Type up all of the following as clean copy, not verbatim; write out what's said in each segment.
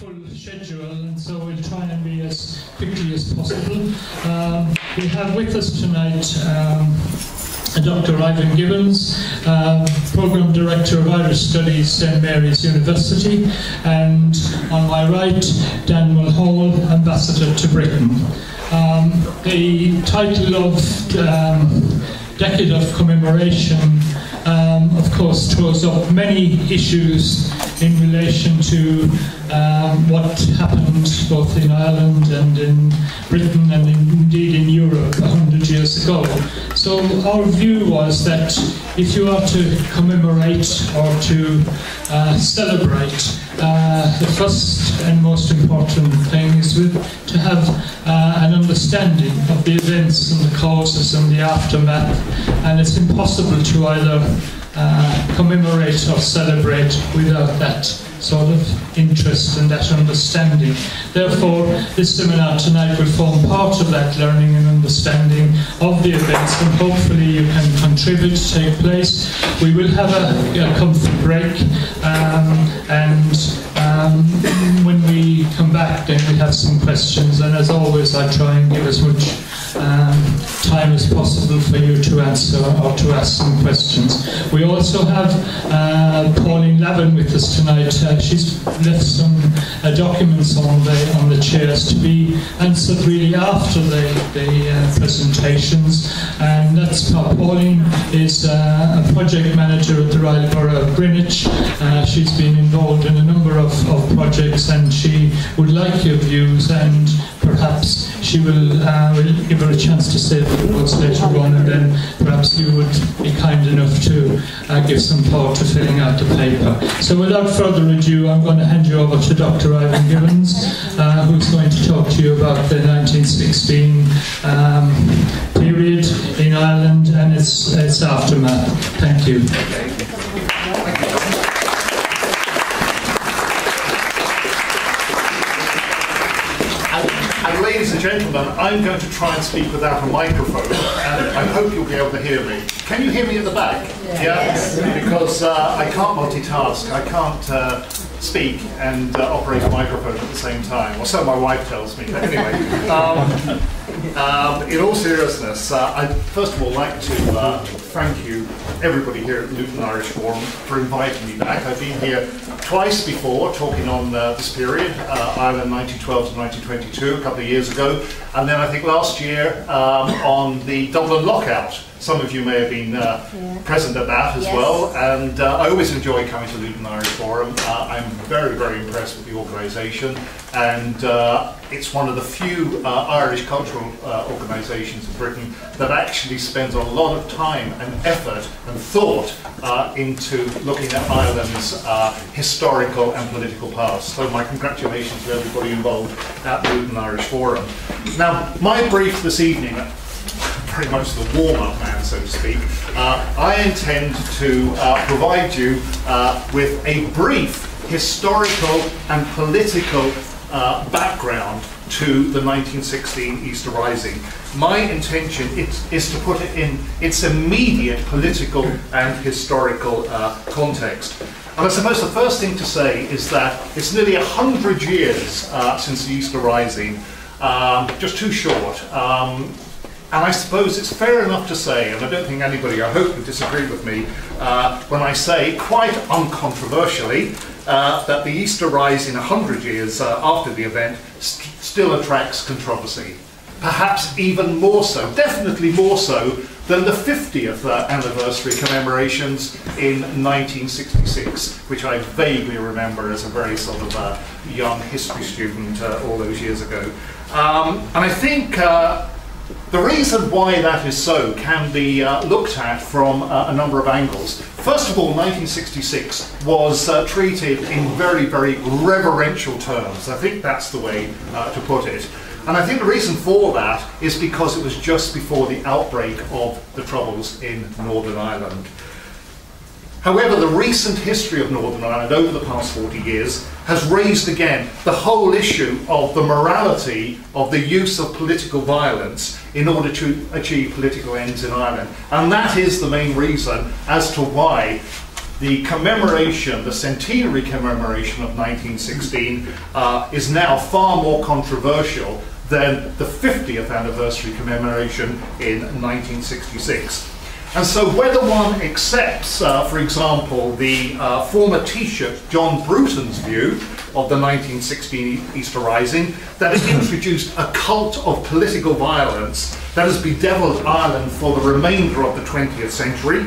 full schedule, and so we'll try and be as quickly as possible. We have with us tonight Dr. Ivan Gibbons, Programme Director of Irish Studies, St Mary's University, and on my right, Dan Mulhall, Ambassador to Britain. The title of Decade of Commemoration of course throws up many issues in relation to what happened both in Ireland and in Britain and indeed in Europe 100 years ago. So our view was that if you are to commemorate or to celebrate, the first and most important thing is to have an understanding of the events and the causes and the aftermath, and it's impossible to either commemorate or celebrate without that sort of interest and that understanding. Therefore, this seminar tonight will form part of that learning and understanding of the events, and hopefully you can contribute to take place. We will have a comfort break, and when we come back then we have some questions, and as always I try and give as much time as possible for you to answer or to ask some questions. We also have Pauline Lavin with us tonight. She's left some documents on the chairs to be answered really after the presentations, and that's Pauline is a project manager at the Royal Borough of Greenwich. She's been involved in a number of projects, and she would like your views, and perhaps she will give her a chance to say a few words later on, and then perhaps you would be kind enough to give some thought to filling out the paper. So without further ado, I'm going to hand you over to Dr. Ivan Gibbons, who's going to talk to you about the 1916 period in Ireland and its aftermath. Thank you. And ladies and gentlemen, I'm going to try and speak without a microphone, and I hope you'll be able to hear me. Can you hear me at the back? Yeah? Yes. Because I can't multitask. I can't speak and operate a microphone at the same time, or so my wife tells me. But anyway, in all seriousness, I'd first of all like to thank you, everybody here at Luton Irish Forum, for inviting me back. I've been here twice before, talking on this period, Ireland 1912 to 1922, a couple of years ago, and then I think last year on the Dublin lockout. Some of you may have been present at that as well, and I always enjoy coming to Luton Irish Forum. I'm very, very impressed with the organisation, and it's one of the few Irish cultural organisations in Britain that actually spends a lot of time and effort and thought into looking at Ireland's historical and political past. So my congratulations to everybody involved at Luton Irish Forum. Now, my brief this evening, very much the warm-up man, so to speak, I intend to provide you with a brief historical and political background to the 1916 Easter Rising. My intention is to put it in its immediate political and historical context. And I suppose the first thing to say is that it's nearly 100 years since the Easter Rising, just too short. And I suppose it's fair enough to say, and I don't think anybody, I hope, would disagree with me, when I say, quite uncontroversially, that the Easter Rising 100 years after the event still attracts controversy. Perhaps even more so, definitely more so, than the 50th anniversary commemorations in 1966, which I vaguely remember as a very sort of young history student all those years ago. And I think the reason why that is so can be looked at from a number of angles. First of all, 1966 was treated in very, very reverential terms. I think that's the way to put it. And I think the reason for that is because it was just before the outbreak of the Troubles in Northern Ireland. However, the recent history of Northern Ireland over the past 40 years has raised again the whole issue of the morality of the use of political violence in order to achieve political ends in Ireland. And that is the main reason as to why the commemoration, the centenary commemoration of 1916, is now far more controversial than the 50th anniversary commemoration in 1966. And so whether one accepts, for example, the former Taoiseach John Bruton's view of the 1916 Easter Rising, that it introduced a cult of political violence that has bedeviled Ireland for the remainder of the 20th century,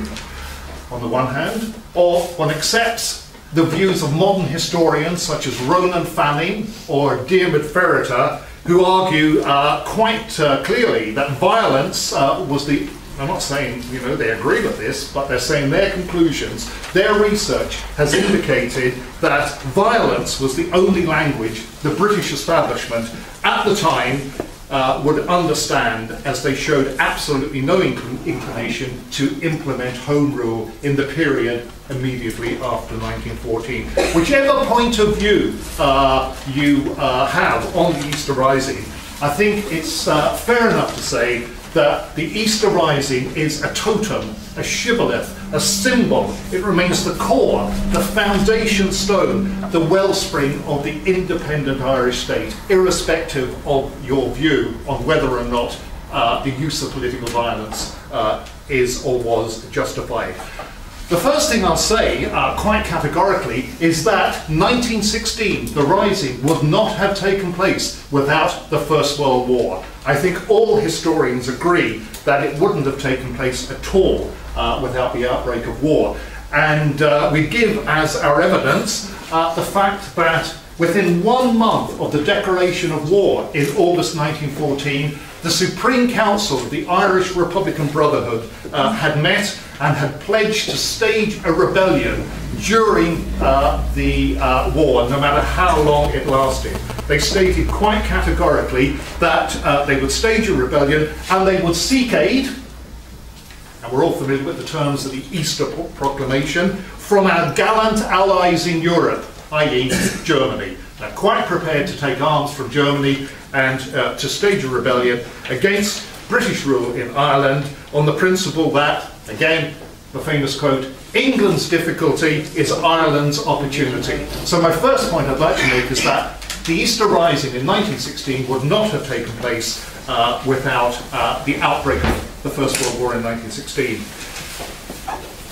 on the one hand, or one accepts the views of modern historians such as Ronan Fanning or Diarmaid Ferriter, who argue quite clearly that violence was the... I'm not saying, you know, they agree with this, but they're saying their conclusions, their research has indicated that violence was the only language the British establishment at the time would understand, as they showed absolutely no inclination to implement Home Rule in the period immediately after 1914. Whichever point of view you have on the Easter Rising, I think it's fair enough to say that the Easter Rising is a totem, a shibboleth, a symbol. It remains the core, the foundation stone, the wellspring of the independent Irish state, irrespective of your view on whether or not the use of political violence is or was justified. The first thing I'll say, quite categorically, is that 1916, the Rising, would not have taken place without the First World War. I think all historians agree that it wouldn't have taken place at all without the outbreak of war. And we give as our evidence the fact that within 1 month of the declaration of war in August 1914, the Supreme Council of the Irish Republican Brotherhood had met and had pledged to stage a rebellion during the war, no matter how long it lasted. They stated quite categorically that they would stage a rebellion and they would seek aid, and we're all familiar with the terms of the Easter Proclamation, from our gallant allies in Europe, i.e. Germany. They're quite prepared to take arms from Germany and to stage a rebellion against British rule in Ireland on the principle that, again, the famous quote, England's difficulty is Ireland's opportunity. So my first point I'd like to make is that the Easter Rising in 1916 would not have taken place without the outbreak of the First World War in 1916.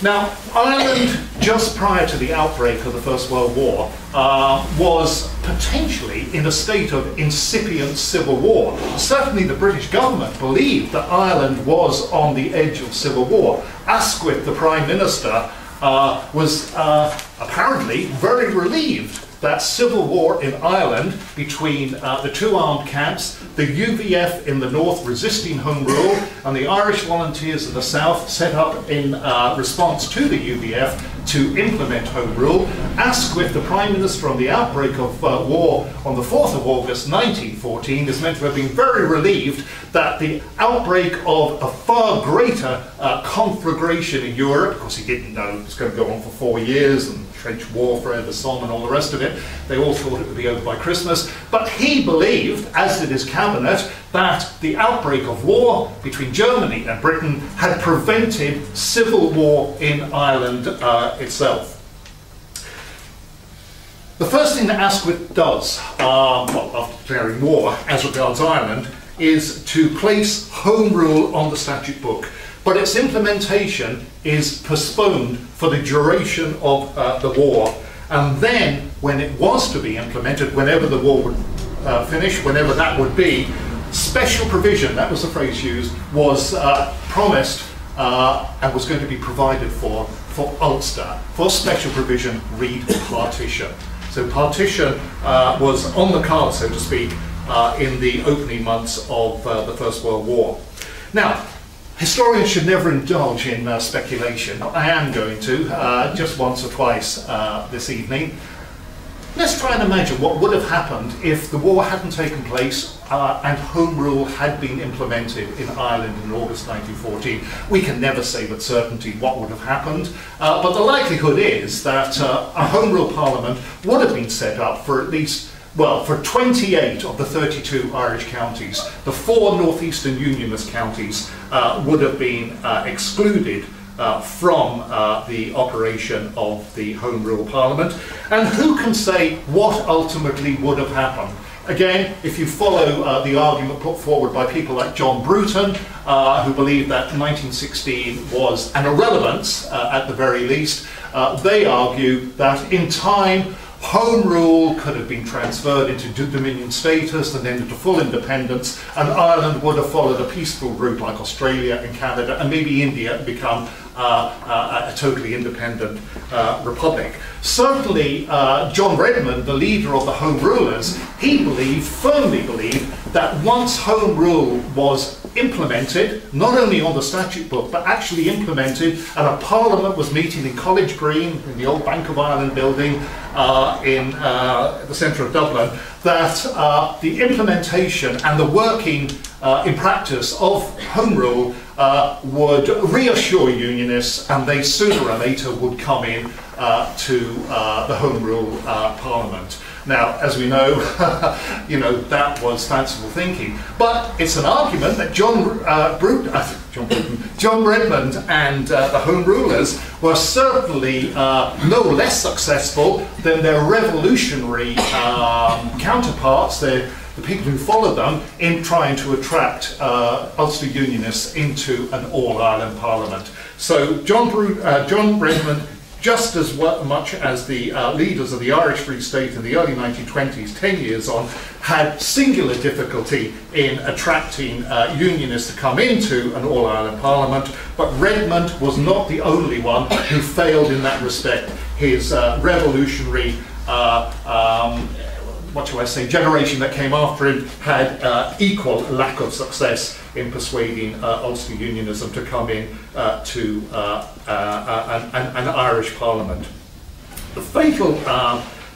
Now, Ireland, just prior to the outbreak of the First World War, was potentially in a state of incipient civil war. Certainly the British government believed that Ireland was on the edge of civil war. Asquith, the Prime Minister, was apparently very relieved that civil war in Ireland between the two armed camps, the UVF in the north resisting Home Rule and the Irish volunteers in the south set up in response to the UVF to implement Home Rule. Asquith, the Prime Minister on the outbreak of war on the 4th of August 1914, is meant to have been very relieved that the outbreak of a far greater conflagration in Europe, of course he didn't know it was going to go on for 4 years, and trench warfare, the Somme and all the rest of it. They all thought it would be over by Christmas. But he believed, as did his cabinet, that the outbreak of war between Germany and Britain had prevented civil war in Ireland itself. The first thing that Asquith does, well, after declaring war as regards Ireland, is to place Home Rule on the statute book. But its implementation is postponed for the duration of the war. And then, when it was to be implemented, whenever the war would finish, whenever that would be, special provision, that was the phrase used, was promised and was going to be provided for Ulster. For special provision, read partition. So partition was on the card, so to speak, in the opening months of the First World War. Now, historians should never indulge in speculation. I am going to, just once or twice this evening. Let's try and imagine what would have happened if the war hadn't taken place and Home Rule had been implemented in Ireland in August 1914. We can never say with certainty what would have happened, but the likelihood is that a Home Rule Parliament would have been set up for at least, well, for 28 of the 32 Irish counties. The 4 northeastern unionist counties would have been excluded from the operation of the Home Rule Parliament. And who can say what ultimately would have happened? Again, if you follow the argument put forward by people like John Bruton, who believed that 1916 was an irrelevance at the very least, they argue that in time Home Rule could have been transferred into Dominion status and then into full independence, and Ireland would have followed a peaceful route like Australia and Canada and maybe India and become a totally independent republic. Certainly, John Redmond, the leader of the Home Rulers, he firmly believed that once Home Rule was implemented, not only on the statute book, but actually implemented, and a parliament was meeting in College Green, in the old Bank of Ireland building in the centre of Dublin, that the implementation and the working in practice of Home Rule would reassure Unionists, and they sooner or later would come in to the Home Rule Parliament. Now, as we know, that was fanciful thinking, but it's an argument that John Redmond and the Home Rulers were certainly no less successful than their revolutionary counterparts, the people who followed them, in trying to attract Ulster Unionists into an all-Ireland Parliament. So John Redmond, just as much as the leaders of the Irish Free State in the early 1920s, 10 years on, had singular difficulty in attracting Unionists to come into an all-Ireland Parliament, but Redmond was not the only one who failed in that respect. His revolutionary what shall I say, generation that came after him had equal lack of success in persuading Ulster Unionism to come in to an Irish Parliament. The fatal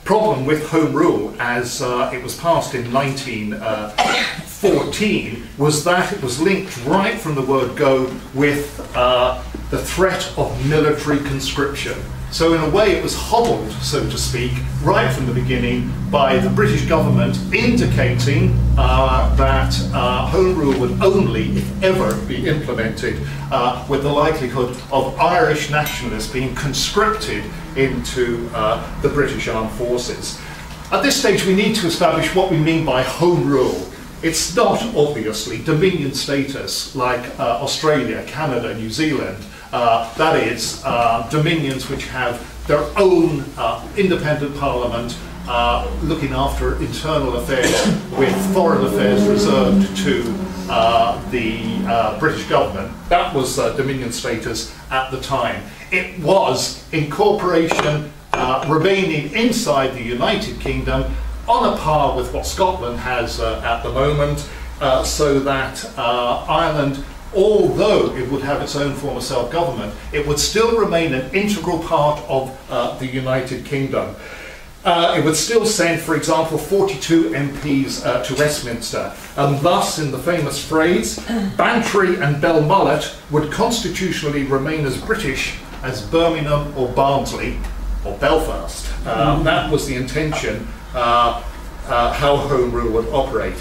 problem with Home Rule, as it was passed in 1914, was that it was linked right from the word go with the threat of military conscription. So in a way it was hobbled, so to speak, right from the beginning by the British government indicating that Home Rule would only, if ever, be implemented with the likelihood of Irish nationalists being conscripted into the British Armed Forces. At this stage we need to establish what we mean by Home Rule. It's not obviously Dominion status like Australia, Canada, New Zealand. That is, dominions which have their own independent parliament looking after internal affairs, with foreign affairs reserved to the British government. That was Dominion status at the time. It was incorporation remaining inside the United Kingdom on a par with what Scotland has at the moment, so that Ireland, although it would have its own form of self-government, it would still remain an integral part of the United Kingdom. It would still send, for example, 42 MPs to Westminster, and thus, in the famous phrase, Bantry and Belmullet would constitutionally remain as British as Birmingham or Barnsley or Belfast. That was the intention, how Home Rule would operate.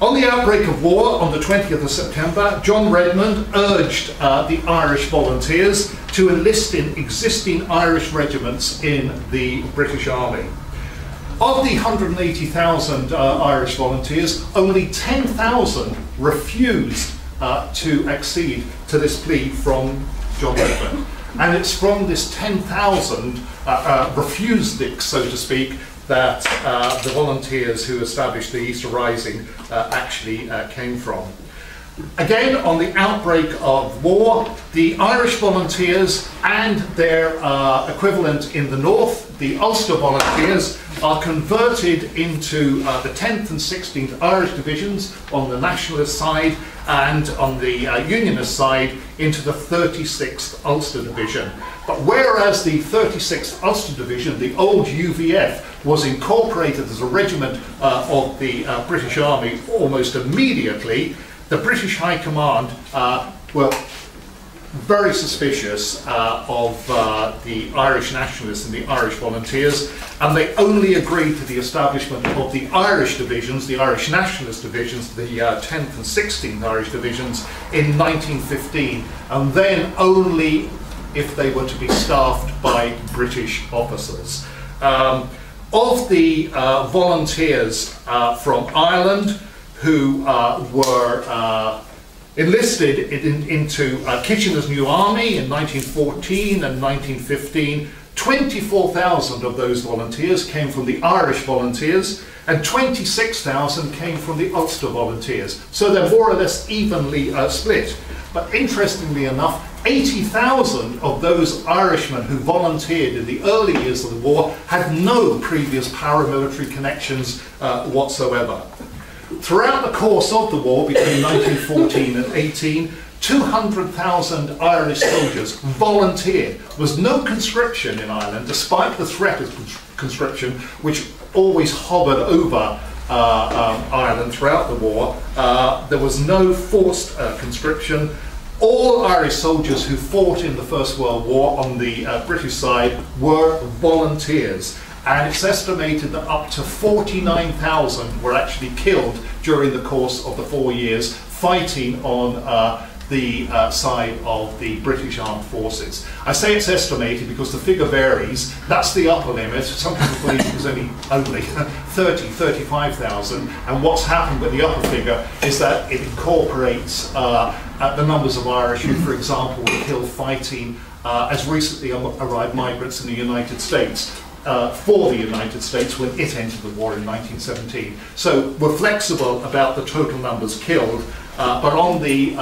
On the outbreak of war on the 20th of September, John Redmond urged the Irish volunteers to enlist in existing Irish regiments in the British Army. Of the 180,000 Irish volunteers, only 10,000 refused to accede to this plea from John Redmond. And it's from this 10,000 refusedics, so to speak, that the volunteers who established the Easter Rising actually came from. Again, on the outbreak of war, the Irish volunteers and their equivalent in the north, the Ulster volunteers, are converted into the 10th and 16th Irish divisions on the nationalist side, and on the unionist side into the 36th Ulster Division. But whereas the 36th Ulster Division, the old UVF, was incorporated as a regiment of the British Army almost immediately, the British High Command were very suspicious of the Irish nationalists and the Irish volunteers, and they only agreed to the establishment of the Irish divisions, the Irish nationalist divisions, the 10th and 16th Irish divisions in 1915, and then only if they were to be staffed by British officers. Of the volunteers from Ireland who were enlisted into Kitchener's New Army in 1914 and 1915, 24,000 of those volunteers came from the Irish volunteers and 26,000 came from the Ulster volunteers. So they're more or less evenly split. But interestingly enough, 80,000 of those Irishmen who volunteered in the early years of the war had no previous paramilitary connections whatsoever. Throughout the course of the war, between 1914 and 18, 200,000 Irish soldiers volunteered. There was no conscription in Ireland, despite the threat of conscription, which always hovered over Ireland throughout the war. There was no forced conscription. All Irish soldiers who fought in the First World War on the British side were volunteers. And it's estimated that up to 49,000 were actually killed during the course of the 4 years fighting on the side of the British Armed Forces. I say it's estimated because the figure varies. That's the upper limit. Some people believe it was only 30, 35,000. And what's happened with the upper figure is that it incorporates the numbers of Irish who, for example, were killed fighting as recently arrived migrants in the United States. For the United States when it entered the war in 1917. So we're flexible about the total numbers killed, but on the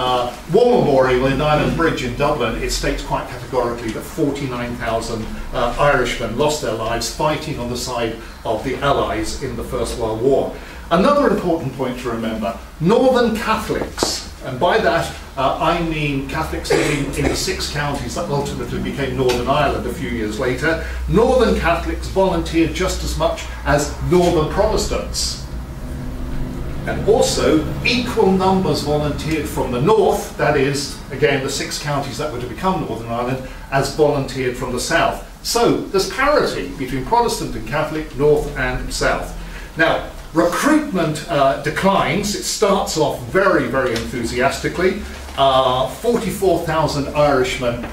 War Memorial in Island Bridge in Dublin, it states quite categorically that 49,000 Irishmen lost their lives fighting on the side of the Allies in the First World War. Another important point to remember, Northern Catholics, and by that I mean Catholics living in the 6 counties that ultimately became Northern Ireland a few years later. Northern Catholics volunteered just as much as Northern Protestants. And also, equal numbers volunteered from the north, that is, again, the 6 counties that were to become Northern Ireland, as volunteered from the south. So, there's parity between Protestant and Catholic, north and south. Now, recruitment declines. It starts off very, very enthusiastically. 44,000 Irishmen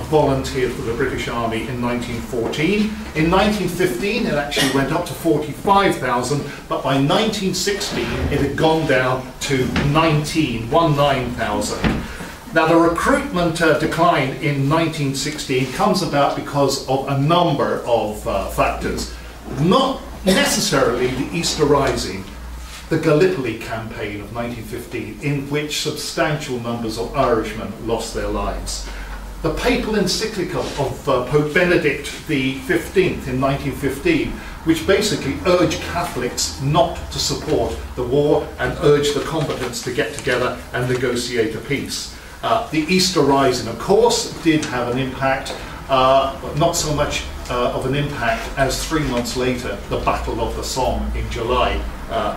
volunteered for the British Army in 1914. In 1915 it actually went up to 45,000, but by 1916 it had gone down to 19,000. Now the recruitment decline in 1916 comes about because of a number of factors. Not necessarily the Easter Rising, the Gallipoli campaign of 1915, in which substantial numbers of Irishmen lost their lives. The papal encyclical of Pope Benedict XV in 1915, which basically urged Catholics not to support the war and urged the combatants to get together and negotiate a peace. The Easter Rising, of course, did have an impact, but not so much of an impact as 3 months later, the Battle of the Somme in July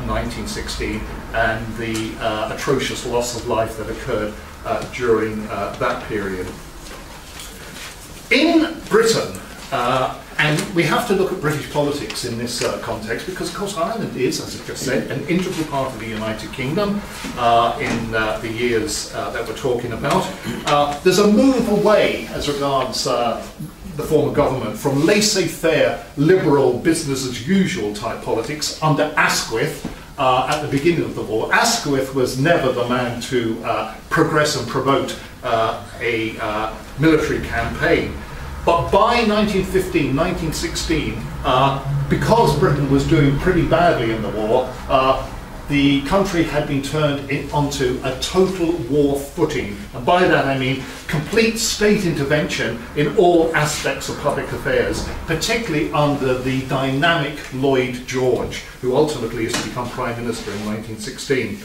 1916, and the atrocious loss of life that occurred during that period. In Britain, and we have to look at British politics in this context because, of course, Ireland is, as I've just said, an integral part of the United Kingdom in the years that we're talking about. There's a move away as regards the former government from laissez-faire, liberal, business-as-usual type politics under Asquith at the beginning of the war. Asquith was never the man to progress and promote a military campaign. But by 1915, 1916, because Britain was doing pretty badly in the war, the country had been turned onto a total war footing. And by that I mean complete state intervention in all aspects of public affairs, particularly under the dynamic Lloyd George, who ultimately is to become Prime Minister in 1916.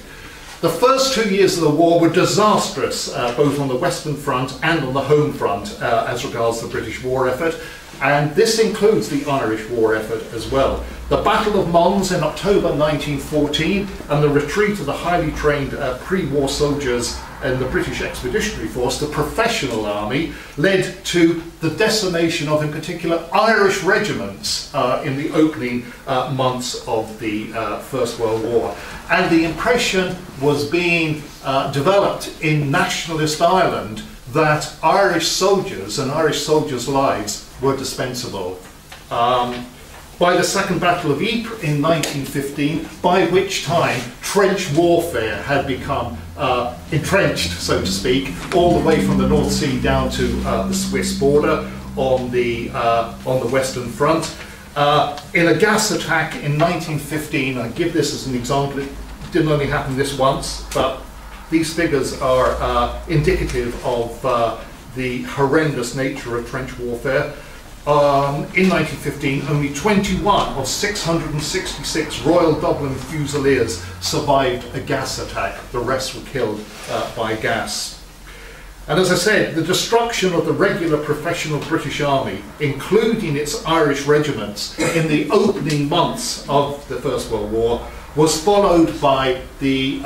The first 2 years of the war were disastrous, both on the Western Front and on the home front, as regards the British war effort. And this includes the Irish war effort as well. The Battle of Mons in October 1914 and the retreat of the highly trained pre-war soldiers and the British Expeditionary Force, the professional army, led to the decimation of, in particular, Irish regiments in the opening months of the First World War. And the impression was being developed in nationalist Ireland that Irish soldiers and Irish soldiers' lives were dispensable. By the Second Battle of Ypres in 1915, by which time trench warfare had become entrenched, so to speak, all the way from the North Sea down to the Swiss border on the Western Front. In a gas attack in 1915, I give this as an example, it didn't only happen this once, but these figures are indicative of the horrendous nature of trench warfare. In 1915, only 21 of 666 Royal Dublin Fusiliers survived a gas attack. The rest were killed by gas. And as I said, the destruction of the regular professional British Army, including its Irish regiments, in the opening months of the First World War, was followed by the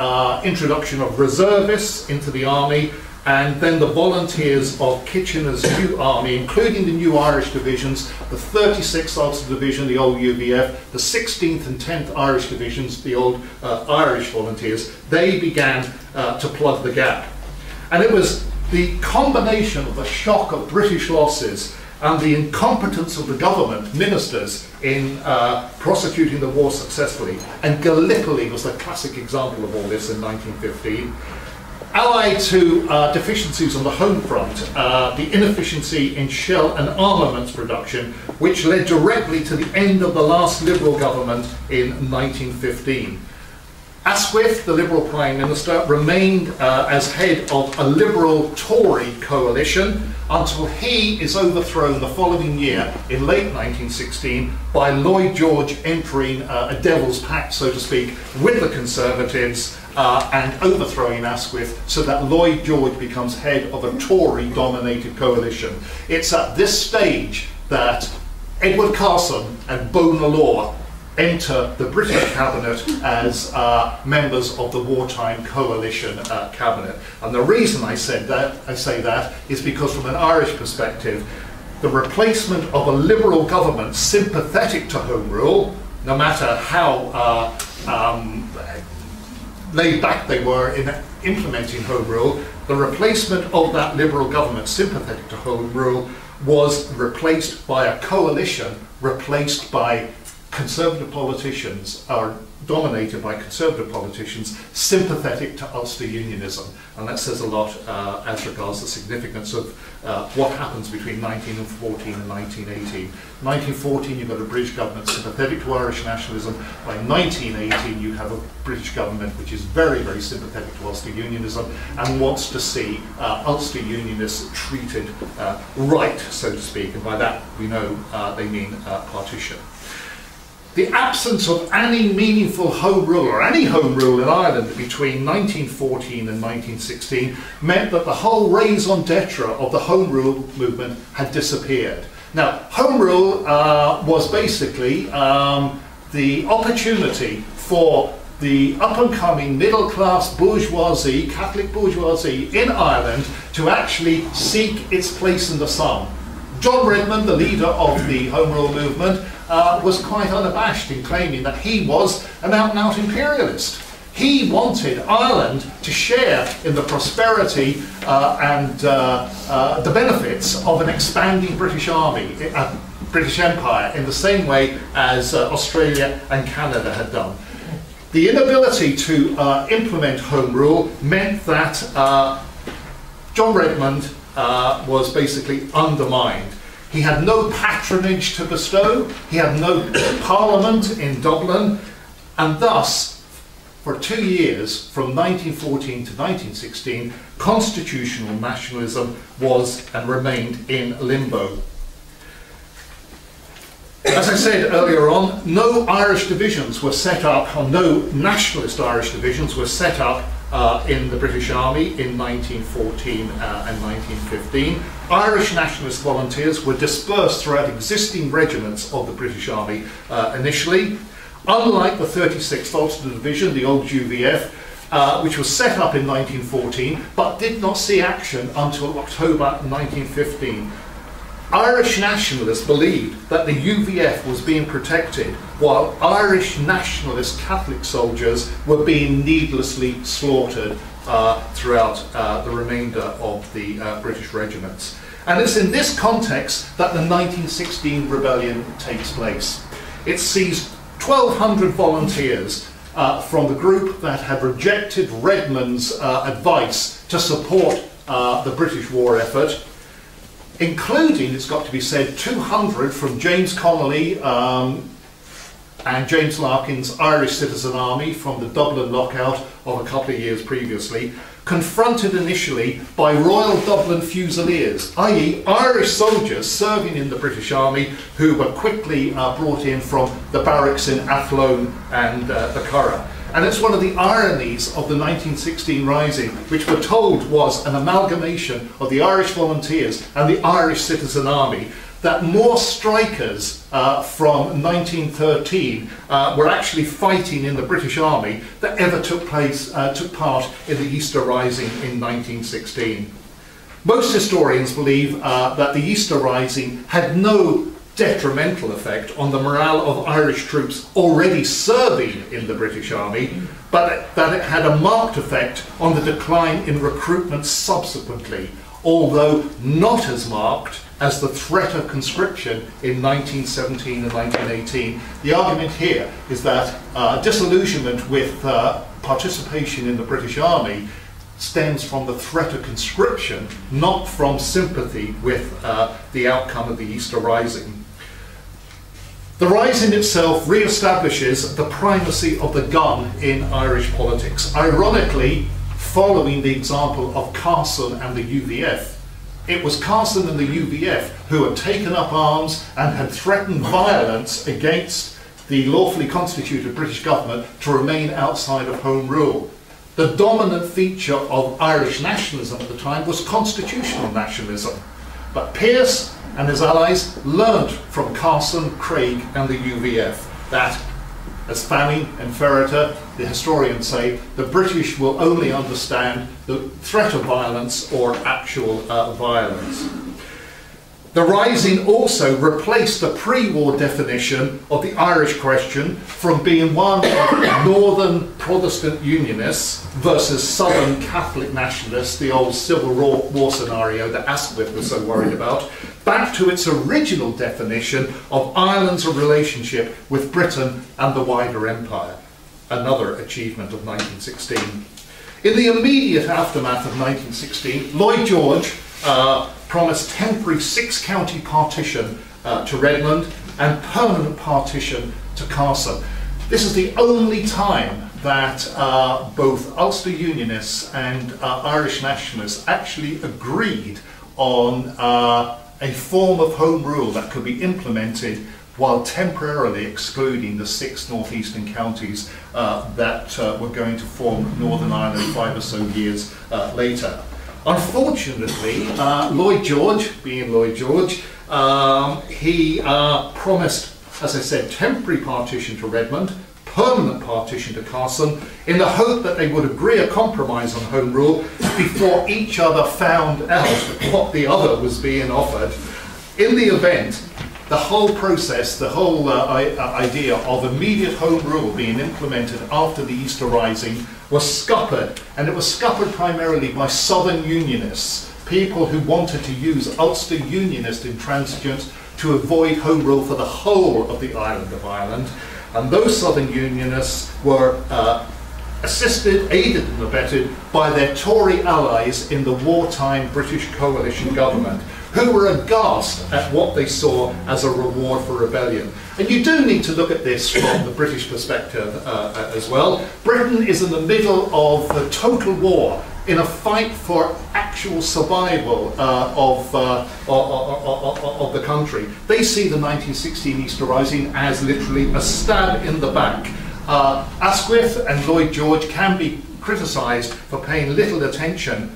introduction of reservists into the army, and then the volunteers of Kitchener's new army, including the new Irish divisions, the 36th Ulster Division, the old UVF, the 16th and 10th Irish Divisions, the old Irish volunteers. They began to plug the gap. And it was the combination of the shock of British losses and the incompetence of the government ministers in prosecuting the war successfully. And Gallipoli was the classic example of all this in 1915. Allied to deficiencies on the home front, the inefficiency in shell and armaments production, which led directly to the end of the last Liberal government in 1915. Asquith, the Liberal Prime Minister, remained as head of a Liberal-Tory coalition until he is overthrown the following year, in late 1916, by Lloyd George entering a devil's pact, so to speak, with the Conservatives and overthrowing Asquith, so that Lloyd George becomes head of a Tory-dominated coalition. It's at this stage that Edward Carson and Bona Law enter the British cabinet as members of the wartime coalition cabinet. And the reason I say that is because from an Irish perspective, the replacement of a Liberal government sympathetic to Home Rule, no matter how laid back they were in implementing Home Rule, the replacement of that Liberal government sympathetic to Home Rule was replaced by a coalition, replaced by Conservative politicians, are dominated by Conservative politicians sympathetic to Ulster Unionism, and that says a lot as regards the significance of what happens between 1914 and 1918. 1914 you've got a British government sympathetic to Irish nationalism. By 1918 you have a British government which is very, very sympathetic to Ulster Unionism and wants to see Ulster Unionists treated right, so to speak, and by that we know they mean partition. The absence of any meaningful Home Rule, or any Home Rule in Ireland between 1914 and 1916, meant that the whole raison d'etre of the Home Rule movement had disappeared. Now, Home Rule was basically the opportunity for the up-and-coming middle-class bourgeoisie, Catholic bourgeoisie in Ireland to actually seek its place in the sun. John Redmond, the leader of the Home Rule movement, was quite unabashed in claiming that he was an out-and-out imperialist. He wanted Ireland to share in the prosperity and the benefits of an expanding British army, British Empire, in the same way as Australia and Canada had done. The inability to implement Home Rule meant that John Redmond was basically undermined. He had no patronage to bestow, he had no parliament in Dublin, and thus, for 2 years, from 1914 to 1916, constitutional nationalism was and remained in limbo. As I said earlier on, no Irish divisions were set up, or no nationalist Irish divisions were set up in the British Army in 1914 and 1915. Irish nationalist volunteers were dispersed throughout existing regiments of the British Army initially. Unlike the 36th Ulster Division, the old UVF, which was set up in 1914 but did not see action until October 1915. Irish nationalists believed that the UVF was being protected while Irish nationalist Catholic soldiers were being needlessly slaughtered throughout the remainder of the British regiments. And it's in this context that the 1916 rebellion takes place. It sees 1,200 volunteers from the group that had rejected Redmond's advice to support the British war effort, including, it's got to be said, 200 from James Connolly and James Larkin's Irish Citizen Army from the Dublin lockout of a couple of years previously, confronted initially by Royal Dublin Fusiliers, i.e. Irish soldiers serving in the British Army who were quickly brought in from the barracks in Athlone and the Curragh. And it's one of the ironies of the 1916 Rising, which we're told was an amalgamation of the Irish Volunteers and the Irish Citizen Army, that more strikers from 1913 were actually fighting in the British Army that ever took part in the Easter Rising in 1916. Most historians believe that the Easter Rising had no detrimental effect on the morale of Irish troops already serving in the British Army, but that it had a marked effect on the decline in recruitment subsequently, although not as marked as the threat of conscription in 1917 and 1918. The argument here is that disillusionment with participation in the British Army stems from the threat of conscription, not from sympathy with the outcome of the Easter Rising. The Rising itself re-establishes the primacy of the gun in Irish politics. Ironically, following the example of Carson and the UVF, it was Carson and the UVF who had taken up arms and had threatened violence against the lawfully constituted British government to remain outside of Home Rule. The dominant feature of Irish nationalism at the time was constitutional nationalism. But Pearse and his allies learnt from Carson, Craig and the UVF that, as Fanning and Ferreter, the historians say, the British will only understand the threat of violence or actual violence. The Rising also replaced the pre-war definition of the Irish question from being one of northern Protestant Unionists versus southern Catholic nationalists, the old Civil War scenario that Asquith was so worried about, back to its original definition of Ireland's relationship with Britain and the wider empire, another achievement of 1916. In the immediate aftermath of 1916, Lloyd George promised temporary 6-county partition to Redmond and permanent partition to Carson. This is the only time that both Ulster Unionists and Irish nationalists actually agreed on a form of Home Rule that could be implemented while temporarily excluding the 6 northeastern counties that were going to form Northern Ireland 5 or so years later. Unfortunately, Lloyd George, being Lloyd George, he promised, as I said, temporary partition to Redmond, permanent partition to Carson, in the hope that they would agree a compromise on Home Rule before each other found out what the other was being offered. In the event, the whole process, the whole idea of immediate Home Rule being implemented after the Easter Rising was scuppered, and it was scuppered primarily by Southern Unionists, people who wanted to use Ulster Unionist intransigence to avoid Home Rule for the whole of the island of Ireland. And those Southern Unionists were assisted, aided and abetted by their Tory allies in the wartime British coalition government, who were aghast at what they saw as a reward for rebellion. And you do need to look at this from the British perspective as well. Britain is in the middle of a total war, in a fight for actual survival of the country. They see the 1916 Easter Rising as literally a stab in the back. Asquith and Lloyd George can be criticised for paying little attention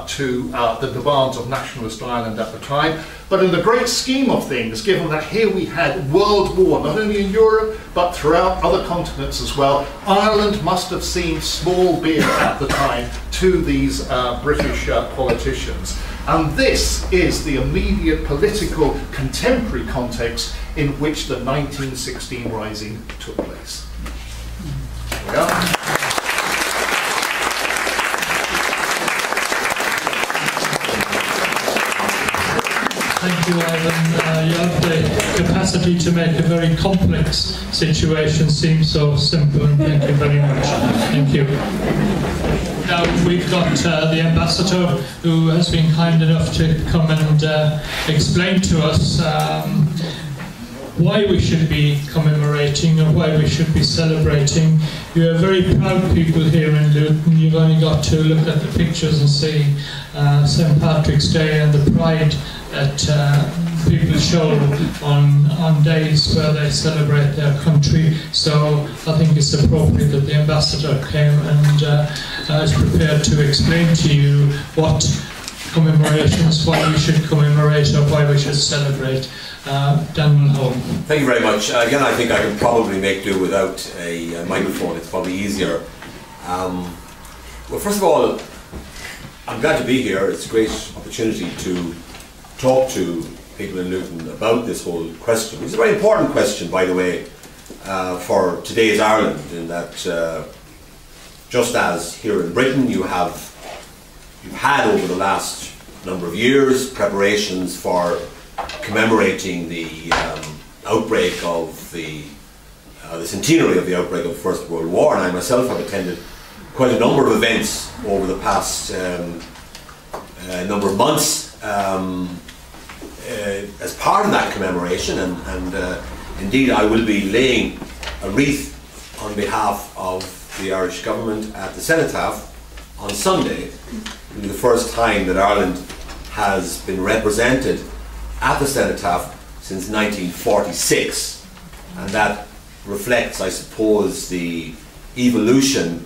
to the demands of nationalist Ireland at the time. But in the great scheme of things, given that here we had world war, not only in Europe, but throughout other continents as well, Ireland must have seemed small beer at the time to these British politicians. And this is the immediate political contemporary context in which the 1916 Rising took place. There we are. Thank you, Ivan. You have the capacity to make a very complex situation seem so simple, and thank you very much. Thank you. Now we've got the Ambassador, who has been kind enough to come and explain to us why we should be commemorating or why we should be celebrating. You are very proud people here in Luton. You've only got to look at the pictures and see St. Patrick's Day and the pride that people show on days where they celebrate their country. So I think it's appropriate that the Ambassador came and is prepared to explain to you what commemorations, why we should commemorate or why we should celebrate. Dan Mulhall. Thank you very much. Again, I think I can probably make do without a microphone. It's probably easier. Well, first of all, I'm glad to be here. It's a great opportunity to talk to people in Luton about this whole question. It's a very important question, by the way, for today's Ireland, in that just as here in Britain you've had over the last number of years preparations for commemorating the outbreak of the centenary of the outbreak of the First World War, and I myself have attended quite a number of events over the past number of months as part of that commemoration, and indeed I will be laying a wreath on behalf of the Irish government at the Cenotaph on Sunday. It will be the first time that Ireland has been represented at the Cenotaph since 1946, and that reflects, I suppose, the evolution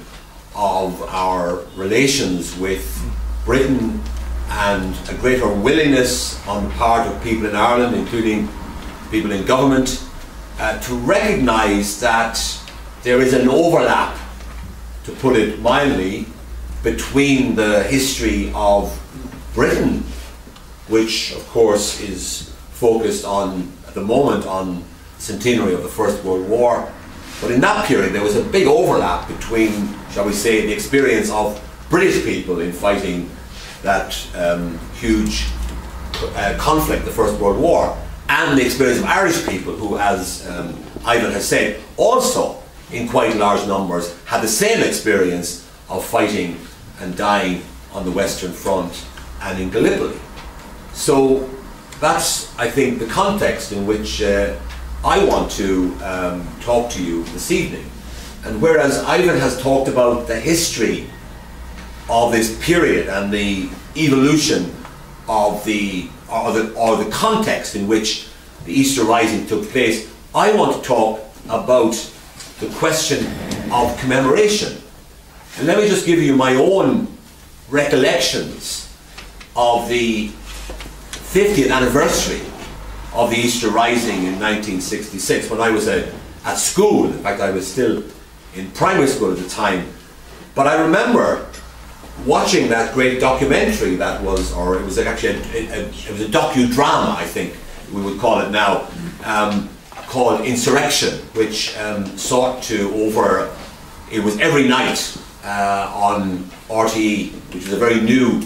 of our relations with Britain and a greater willingness on the part of people in Ireland, including people in government, to recognise that there is an overlap, to put it mildly, between the history of Britain, which of course is focused on, at the moment, on the centenary of the First World War. But in that period there was a big overlap between, shall we say, the experience of British people in fighting that huge conflict, the First World War, and the experience of Irish people who, as Ivan has said, also in quite large numbers had the same experience of fighting and dying on the Western Front and in Gallipoli. So that's, I think, the context in which I want to talk to you this evening. And whereas Ivan has talked about the history of this period and the evolution of the context in which the Easter Rising took place, I want to talk about the question of commemoration. And let me just give you my own recollections of the 50th anniversary of the Easter Rising in 1966, when I was at school. In fact, I was still in primary school at the time. But I remember watching that great documentary that was, or it was actually it was a docudrama, I think we would call it now, called Insurrection, which sought to it was every night on RTE, which was a very new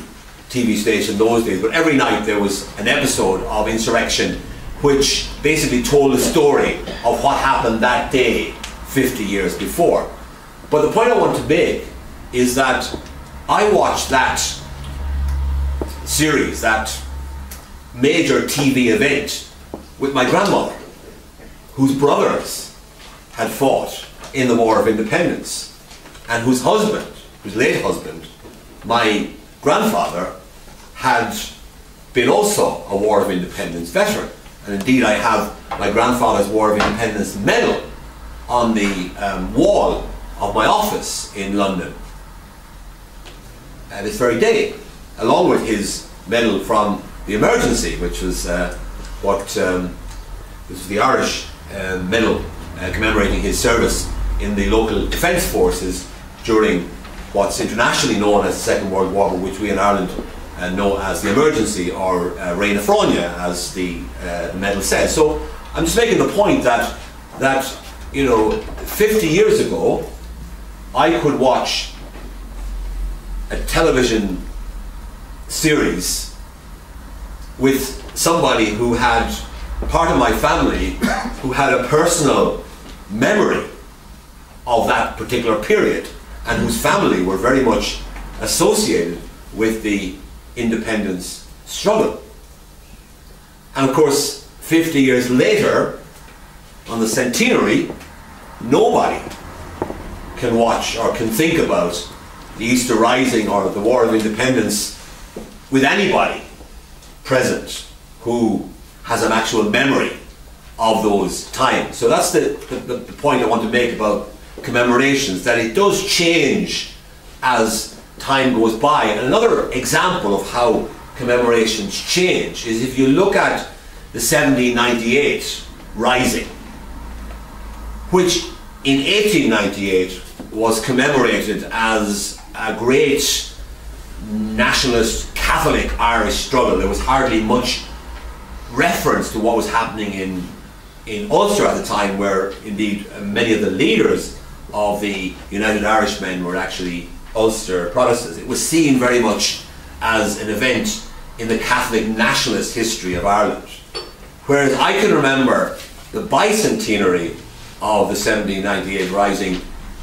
TV station in those days, but every night there was an episode of Insurrection which basically told the story of what happened that day 50 years before. But the point I want to make is that I watched that series, that major TV event, with my grandmother, whose brothers had fought in the War of Independence, and whose husband, whose late husband, my grandfather, had been also a War of Independence veteran. And indeed I have my grandfather's War of Independence medal on the wall of my office in London. this very day, along with his medal from the emergency, which was this was the Irish medal commemorating his service in the local defence forces during what's internationally known as the Second World War, but which we in Ireland know as the emergency, or Reign of Fráine, as the medal says. So I'm just making the point that 50 years ago, I could watch a television series with somebody who had part of my family who had a personal memory of that particular period, and whose family were very much associated with the independence struggle. And of course, 50 years later, on the centenary, nobody can watch or can think about the Easter Rising or the War of Independence with anybody present who has an actual memory of those times. So that's the point I want to make about commemorations, that it does change as time goes by. And another example of how commemorations change is if you look at the 1798 Rising, which in 1898 was commemorated as a great nationalist Catholic Irish struggle. There was hardly much reference to what was happening in Ulster at the time, where indeed many of the leaders of the United Irishmen were actually Ulster Protestants. It was seen very much as an event in the Catholic nationalist history of Ireland. Whereas I can remember the bicentenary of the 1798 Rising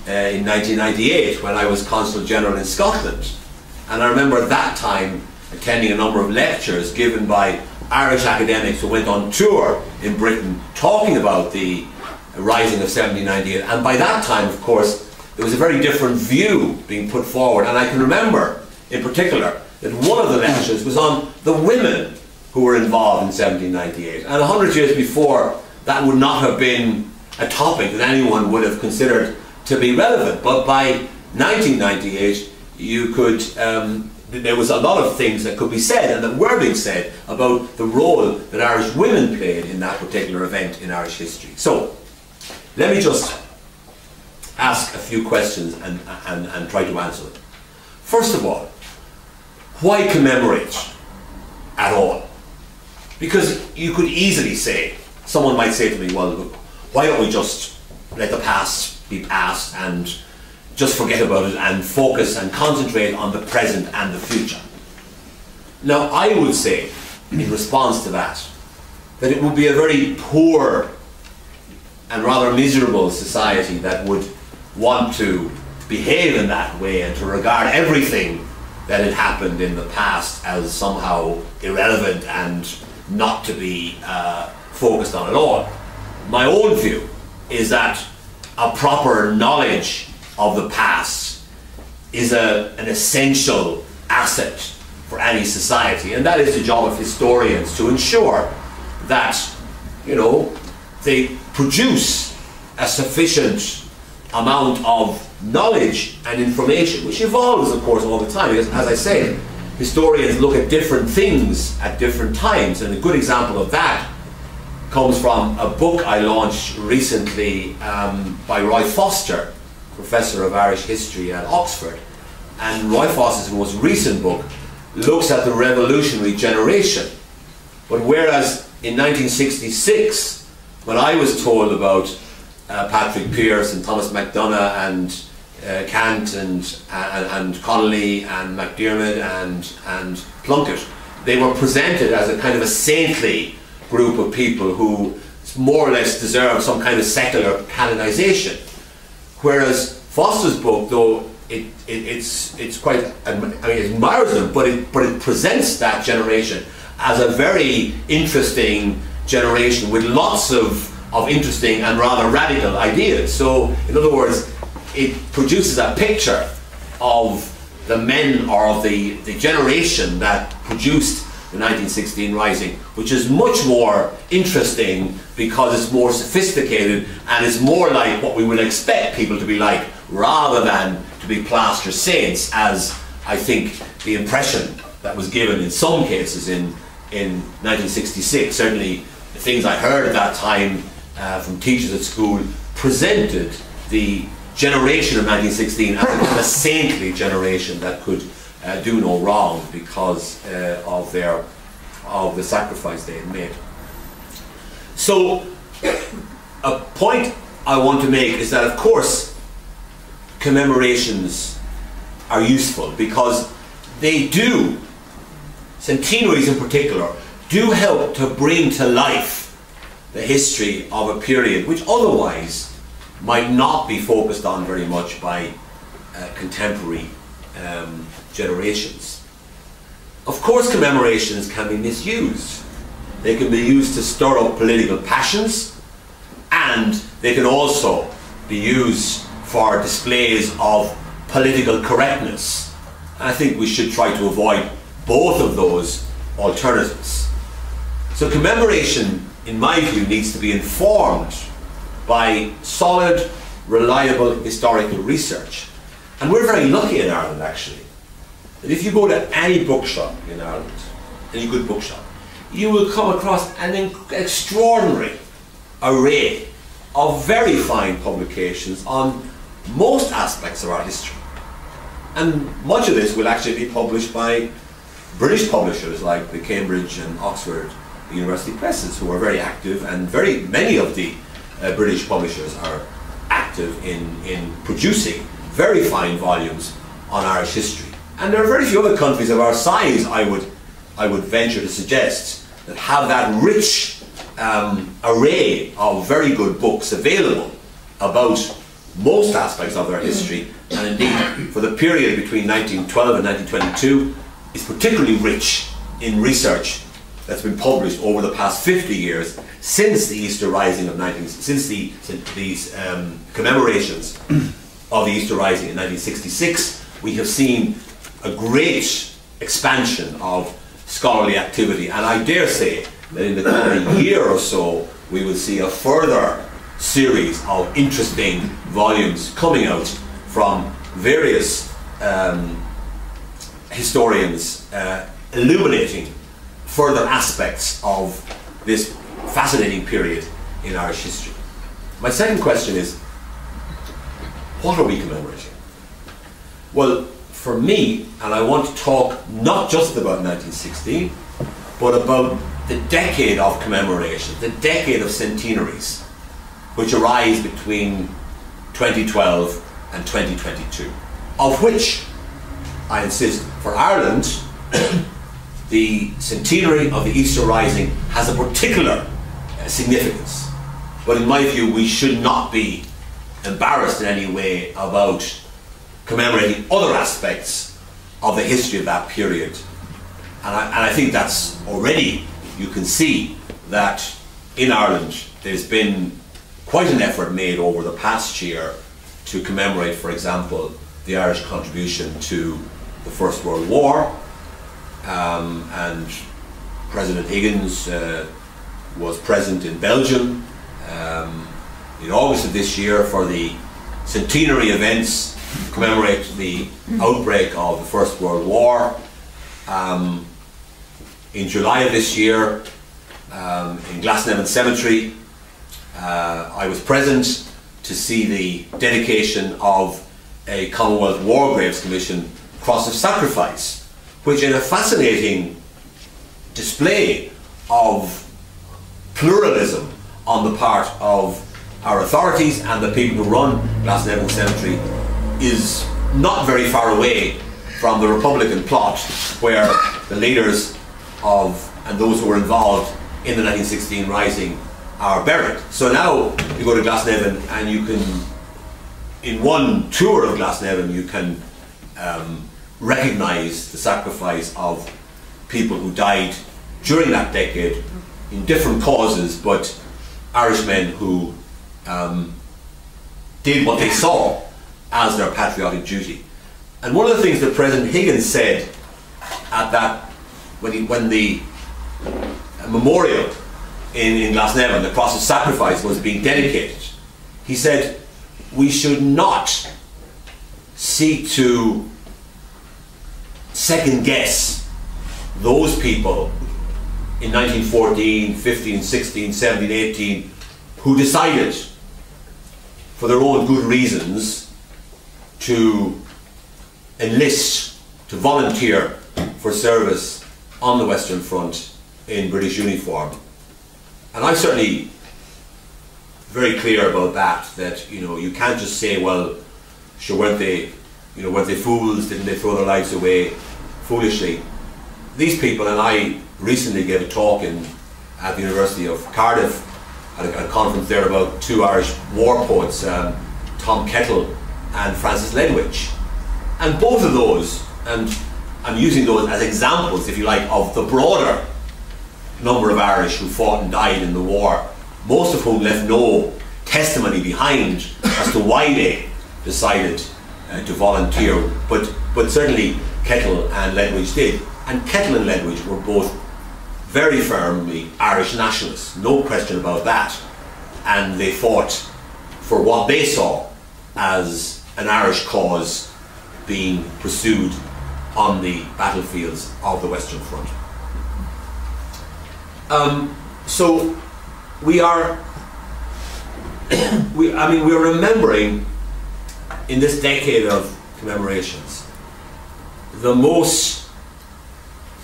in 1998, when I was Consul General in Scotland. And I remember at that time attending a number of lectures given by Irish academics who went on tour in Britain talking about the Rising of 1798. And by that time, of course, there was a very different view being put forward. And I can remember, in particular, that one of the lectures was on the women who were involved in 1798. And 100 years before, that would not have been a topic that anyone would have considered to be relevant. But by 1998, you could, there was a lot of things that could be said and that were being said about the role that Irish women played in that particular event in Irish history. So, let me just ask a few questions and try to answer them. First of all, why commemorate at all? Because you could easily say, someone might say to me, well, why don't we just let the past be past and just forget about it and focus and concentrate on the present and the future? Now, I would say, in response to that it would be a very poor and rather miserable society that would want to behave in that way and to regard everything that had happened in the past as somehow irrelevant and not to be focused on at all. My own view is that a proper knowledge of the past is an essential asset for any society, and that is the job of historians, to ensure that, you know, they produce a sufficient amount of knowledge and information, which evolves, of course, all the time. Because, as I say, historians look at different things at different times, and a good example of that comes from a book I launched recently by Roy Foster, Professor of Irish History at Oxford. And Roy Foster's most recent book looks at the revolutionary generation. But whereas in 1966, when I was told about Patrick Pearse and Thomas MacDonagh and Kant and Connolly and McDiarmid and Plunkett, they were presented as a kind of a saintly group of people who more or less deserve some kind of secular canonization. Whereas Foster's book, though it's quite, I mean, it admires them, but it presents that generation as a very interesting generation with lots of interesting and rather radical ideas. So, in other words, it produces a picture of the men, or of the generation that produced the 1916 Rising, which is much more interesting because it's more sophisticated and it's more like what we would expect people to be like, rather than to be plaster saints as I think the impression that was given in some cases in 1966, certainly the things I heard at that time from teachers at school, presented the generation of 1916 as a saintly generation that could do no wrong because of the sacrifice they had made. So a point I want to make is that, of course, commemorations are useful because they do, centenaries in particular, do help to bring to life the history of a period which otherwise might not be focused on very much by contemporary generations. Of course, commemorations can be misused. They can be used to stir up political passions, and they can also be used for displays of political correctness. And I think we should try to avoid both of those alternatives. So commemoration, in my view, needs to be informed by solid, reliable historical research. And we're very lucky in Ireland, actually, that if you go to any bookshop in Ireland, any good bookshop, you will come across an extraordinary array of very fine publications on most aspects of our history. And much of this will actually be published by British publishers like the Cambridge and Oxford University Presses, who are very active, and many of the British publishers are active in producing very fine volumes on Irish history. And there are very few other countries of our size, I would venture to suggest, that have that rich array of very good books available about most aspects of their history. And indeed, for the period between 1912 and 1922, is particularly rich in research that's been published over the past 50 years since the Easter Rising of these commemorations of the Easter Rising in 1966. We have seen a great expansion of scholarly activity, and I dare say that in the coming year or so we will see a further series of interesting volumes coming out from various historians illuminating further aspects of this fascinating period in Irish history. My second question is, what are we commemorating? Well, for me, and I want to talk not just about 1916, but about the decade of commemoration, the decade of centenaries, which arise between 2012 and 2022, of which, I insist, for Ireland, the centenary of the Easter Rising has a particular significance. But in my view, we should not be embarrassed in any way about commemorating other aspects of the history of that period. And I think that's already, you can see that in Ireland there's been quite an effort made over the past year to commemorate, for example, the Irish contribution to the First World War. And President Higgins was present in Belgium in August of this year for the centenary events to commemorate the outbreak of the First World War. In July of this year, in Glasnevin Cemetery, I was present to see the dedication of a Commonwealth War Graves Commission Cross of Sacrifice, which, in a fascinating display of pluralism on the part of our authorities and the people who run Glasnevin Cemetery, is not very far away from the Republican plot, where the leaders of and those who were involved in the 1916 Rising are buried. So now you go to Glasnevin and you can, in one tour of Glasnevin, you can recognise the sacrifice of people who died during that decade in different causes, but Irishmen who did what they saw as their patriotic duty. And one of the things that President Higgins said at that, when the memorial in Glasnevin, the Cross of Sacrifice, was being dedicated, he said, we should not seek to second guess those people in 1914, 15, 16, 17, 18 who decided for their own good reasons to enlist, to volunteer for service on the Western Front in British uniform. And I'm certainly very clear about that, you know, you can't just say, well, sure, weren't they fools, didn't they throw their lives away foolishly? These people, and I recently gave a talk at the University of Cardiff at a conference there about two Irish war poets, Tom Kettle and Francis Ledwidge. And both of those, and I'm using those as examples, if you like, of the broader number of Irish who fought and died in the war, most of whom left no testimony behind as to why they decided to volunteer, but certainly Kettle and Ledwidge did. And Kettle and Ledwidge were both very firmly Irish nationalists, no question about that. And they fought for what they saw as an Irish cause being pursued on the battlefields of the Western Front. So we are, we're remembering in this decade of commemorations the most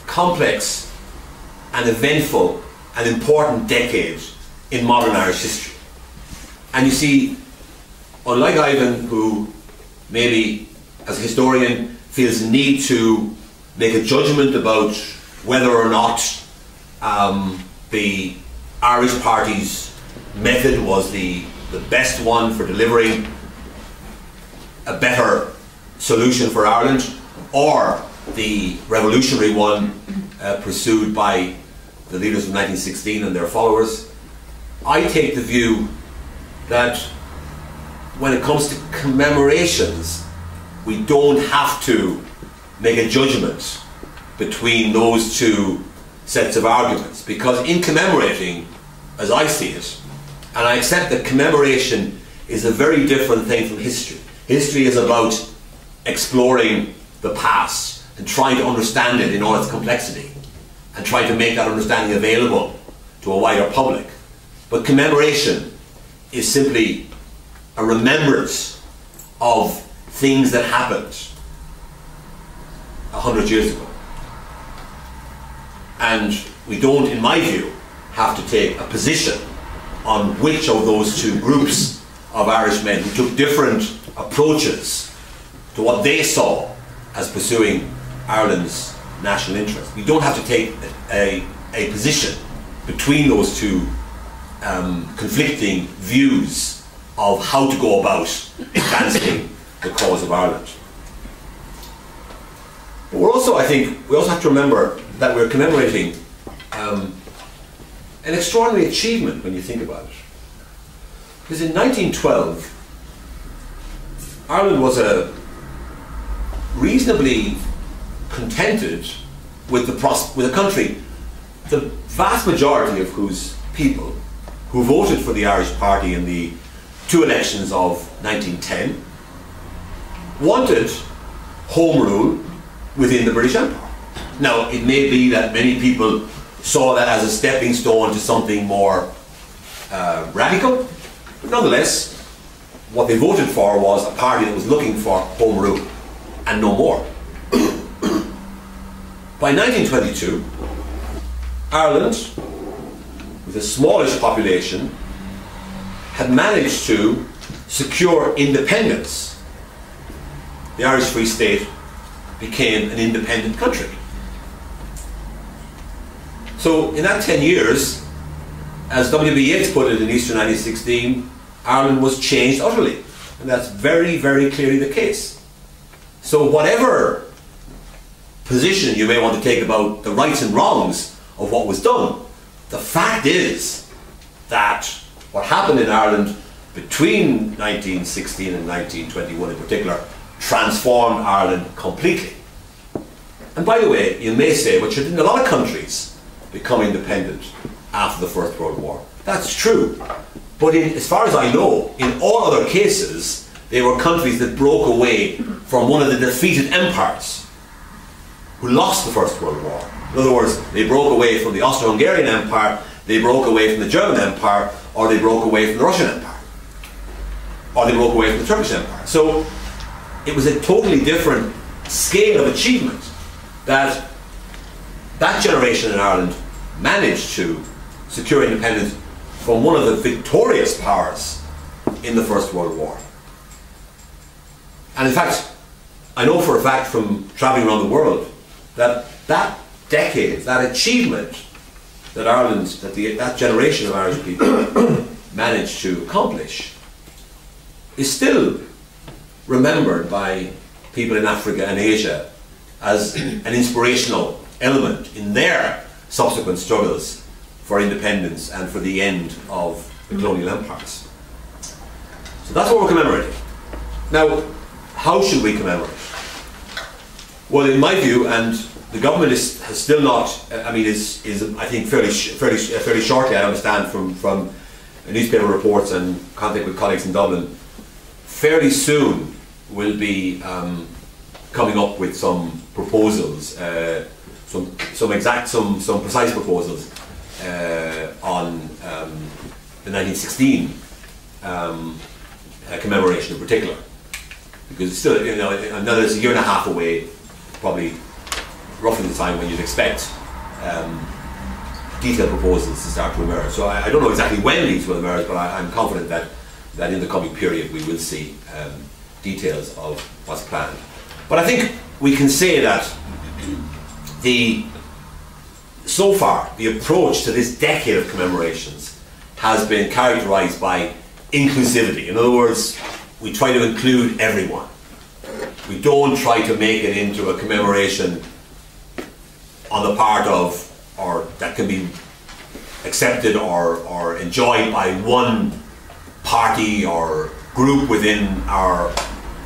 complex and eventful and important decade in modern Irish history. And you see, unlike Ivan, who maybe as a historian feels the need to make a judgment about whether or not the Irish Party's method was the best one for delivering a better solution for Ireland, or the revolutionary one pursued by the leaders of 1916 and their followers. I take the view that when it comes to commemorations, we don't have to make a judgment between those two sets of arguments, because in commemorating, as I see it, and I accept that commemoration is a very different thing from history. History is about exploring the past and trying to understand it in all its complexity and trying to make that understanding available to a wider public. But commemoration is simply a remembrance of things that happened 100 years ago. And we don't, in my view, have to take a position on which of those two groups of Irishmen who took different approaches to what they saw as pursuing Ireland's national interest. We don't have to take a position between those two conflicting views of how to go about advancing the cause of Ireland. But we're also, I think, we also have to remember that we're commemorating an extraordinary achievement when you think about it. Because in 1912, Ireland was a reasonably contented with a country, the vast majority of whose people who voted for the Irish Party in the two elections of 1910 wanted home rule within the British Empire. Now, it may be that many people saw that as a stepping stone to something more radical, but nonetheless, what they voted for was a party that was looking for home rule and no more. By 1922, Ireland, with a smallish population, had managed to secure independence. The Irish Free State became an independent country. So in that 10 years, as W.B. Yeats put it in Easter 1916, Ireland was changed utterly. And that's very, very clearly the case. So whatever position you may want to take about the rights and wrongs of what was done, the fact is that what happened in Ireland between 1916 and 1921 in particular transformed Ireland completely. And by the way, you may say, well, didn't a lot of countries become independent after the First World War? That's true. But as far as I know, in all other cases, they were countries that broke away from one of the defeated empires. who lost the First World War. In other words, they broke away from the Austro-Hungarian Empire, they broke away from the German Empire, or they broke away from the Russian Empire, or they broke away from the Turkish Empire. So it was a totally different scale of achievement that that generation in Ireland managed to secure independence from one of the victorious powers in the First World War. And in fact, I know for a fact from travelling around the world that that decade, that achievement that Ireland, that generation of Irish people managed to accomplish is still remembered by people in Africa and Asia as an inspirational element in their subsequent struggles for independence and for the end of the colonial empires. So that's what we're commemorating. Now, how should we commemorate? Well, in my view, and the government has still not, is I think fairly shortly, I understand from newspaper reports and contact with colleagues in Dublin, fairly soon will be coming up with some proposals, some precise proposals on the 1916 commemoration in particular, because it's still, another a year and a half away, probably roughly the time when you'd expect detailed proposals to start to emerge. So I don't know exactly when these will emerge, but I'm confident that in the coming period we will see details of what's planned. But I think we can say that so far the approach to this decade of commemorations has been characterised by inclusivity. In other words, we try to include everyone. We don't try to make it into a commemoration on the part of, or that can be accepted or enjoyed by one party or group within our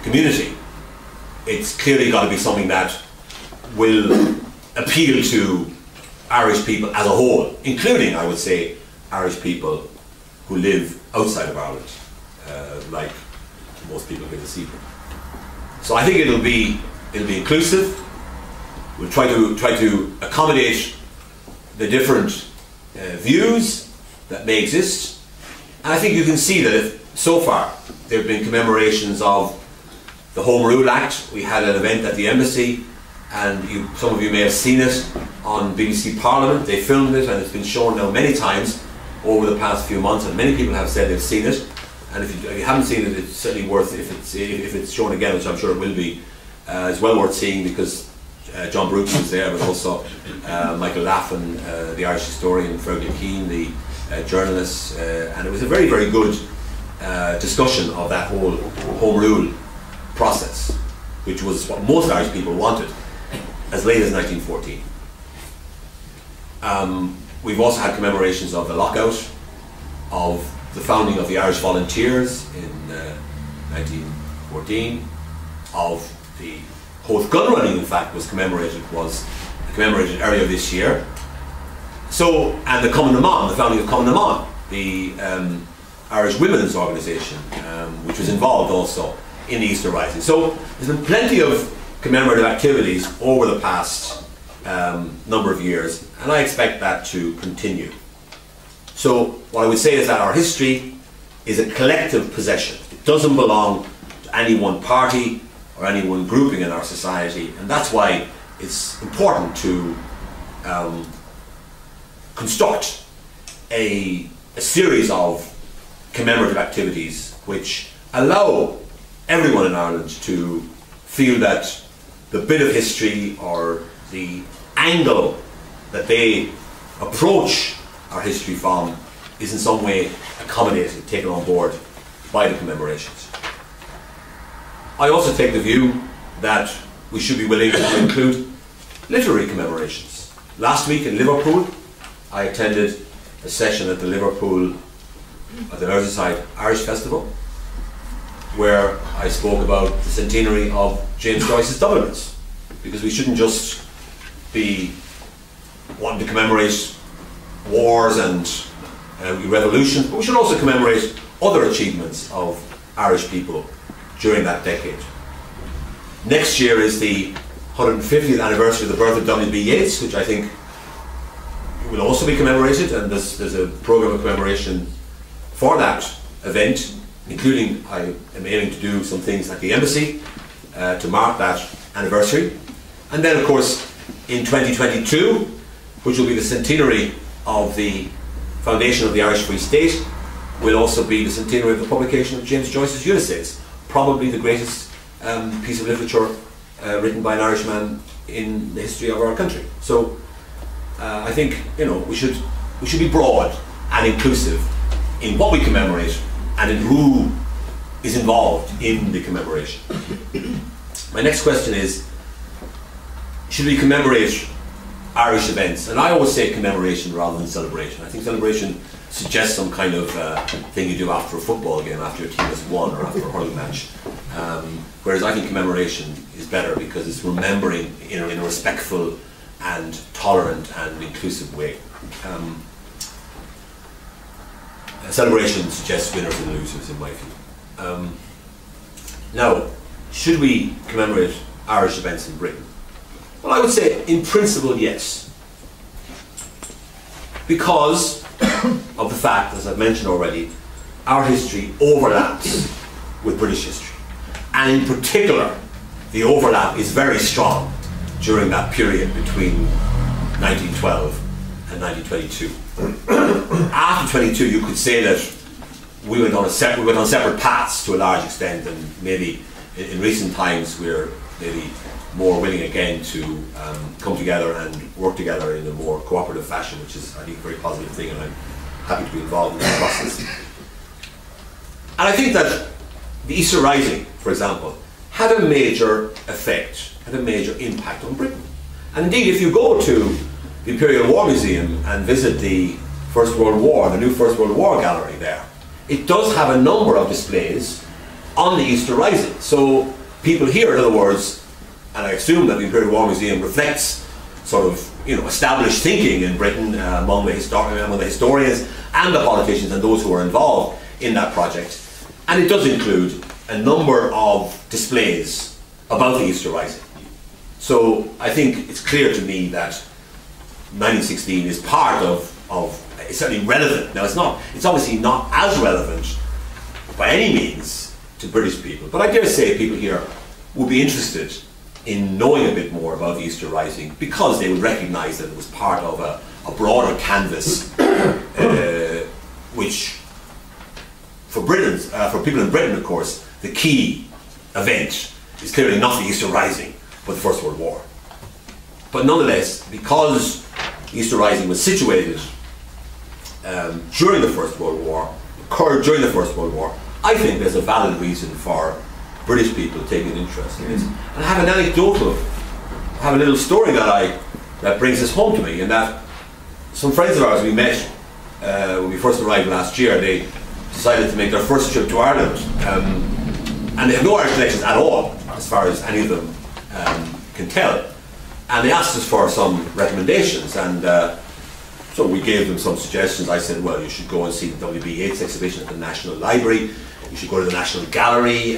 community. It's clearly got to be something that will appeal to Irish people as a whole, including, I would say, Irish people who live outside of Ireland, like most people here this evening. So I think it'll be inclusive. We'll try to accommodate the different views that may exist. And I think you can see that so far there have been commemorations of the Home Rule Act. We had an event at the embassy, and some of you may have seen it on BBC Parliament. They filmed it, and it's been shown now many times over the past few months, and many people have said they've seen it. And if you haven't seen it, it's certainly worth, if it's shown again, which I'm sure it will be, it's well worth seeing, because John Brooks was there, but also Michael Laffin, the Irish historian, Fergal Keane, the journalist, and it was a very, very good discussion of that whole Home Rule process, which was what most Irish people wanted as late as 1914. We've also had commemorations of the lockout, of the founding of the Irish Volunteers in 1914, of the Howth gun running, in fact, was commemorated earlier this year. So, and the Commemorate, the founding of Commemorate, the Irish women's organisation, which was involved also in the Easter Rising. So there's been plenty of commemorative activities over the past number of years, and I expect that to continue. So what I would say is that our history is a collective possession. It doesn't belong to any one party or any one grouping in our society, and that's why it's important to construct a series of commemorative activities which allow everyone in Ireland to feel that the bit of history or the angle that they approach our history from is in some way accommodated, taken on board by the commemorations. I also take the view that we should be willing to include literary commemorations. Last week in Liverpool, I attended a session at the Liverpool, at the Merseyside Irish Festival, where I spoke about the centenary of James Joyce's Dubliners, because we shouldn't just be wanting to commemorate wars and revolutions, but we should also commemorate other achievements of Irish people during that decade. Next year is the 150th anniversary of the birth of W.B. Yeats, which I think will also be commemorated, and there's a programme of commemoration for that event, including I am aiming to do some things at the embassy to mark that anniversary. And then, of course, in 2022, which will be the centenary of the foundation of the Irish Free State, will also be the centenary of the publication of James Joyce's Ulysses, probably the greatest piece of literature written by an Irishman in the history of our country. So I think, you know, we should be broad and inclusive in what we commemorate and in who is involved in the commemoration. My next question is, should we commemorate Irish events? And I always say commemoration rather than celebration. I think celebration suggests some kind of thing you do after a football game, after your team has won, or after a hurling match. Whereas I think commemoration is better because it's remembering in a respectful and tolerant and inclusive way. Celebration suggests winners and losers, in my view. Now, should we commemorate Irish events in Britain? Well, I would say, in principle, yes. Because of the fact, as I've mentioned already, our history overlaps with British history. And in particular, the overlap is very strong during that period between 1912 and 1922. After 22, you could say that we went on separate paths to a large extent, and maybe in recent times we're maybe more willing again to come together and work together in a more cooperative fashion, which is, I think, a very positive thing, and I'm happy to be involved in that process. And I think that the Easter Rising, for example, had a major effect, had a major impact on Britain. And indeed, if you go to the Imperial War Museum and visit the First World War, the new First World War gallery there, it does have a number of displays on the Easter Rising. So people here, in other words, and I assume that the Imperial War Museum reflects sort of, you know, established thinking in Britain among the historians and the politicians and those who are involved in that project. And it does include a number of displays about the Easter Rising. So I think it's clear to me that 1916 is part of it's certainly relevant. Now it's obviously not as relevant by any means to British people, but I dare say people here would be interested in knowing a bit more about the Easter Rising because they would recognise that it was part of a broader canvas which for people in Britain, of course, the key event is clearly not the Easter Rising, but the First World War. But nonetheless, because Easter Rising was situated during the First World War, occurred during the First World War, I think there's a valid reason for British people taking an interest in it. And I have an anecdotal, I have a little story that brings this home to me, in that some friends of ours we met when we first arrived last year. They decided to make their first trip to Ireland, and they have no Irish connections at all, as far as any of them can tell. And they asked us for some recommendations, and so we gave them some suggestions. I said, well, you should go and see the W.B. Yeats exhibition at the National Library. You should go to the National Gallery,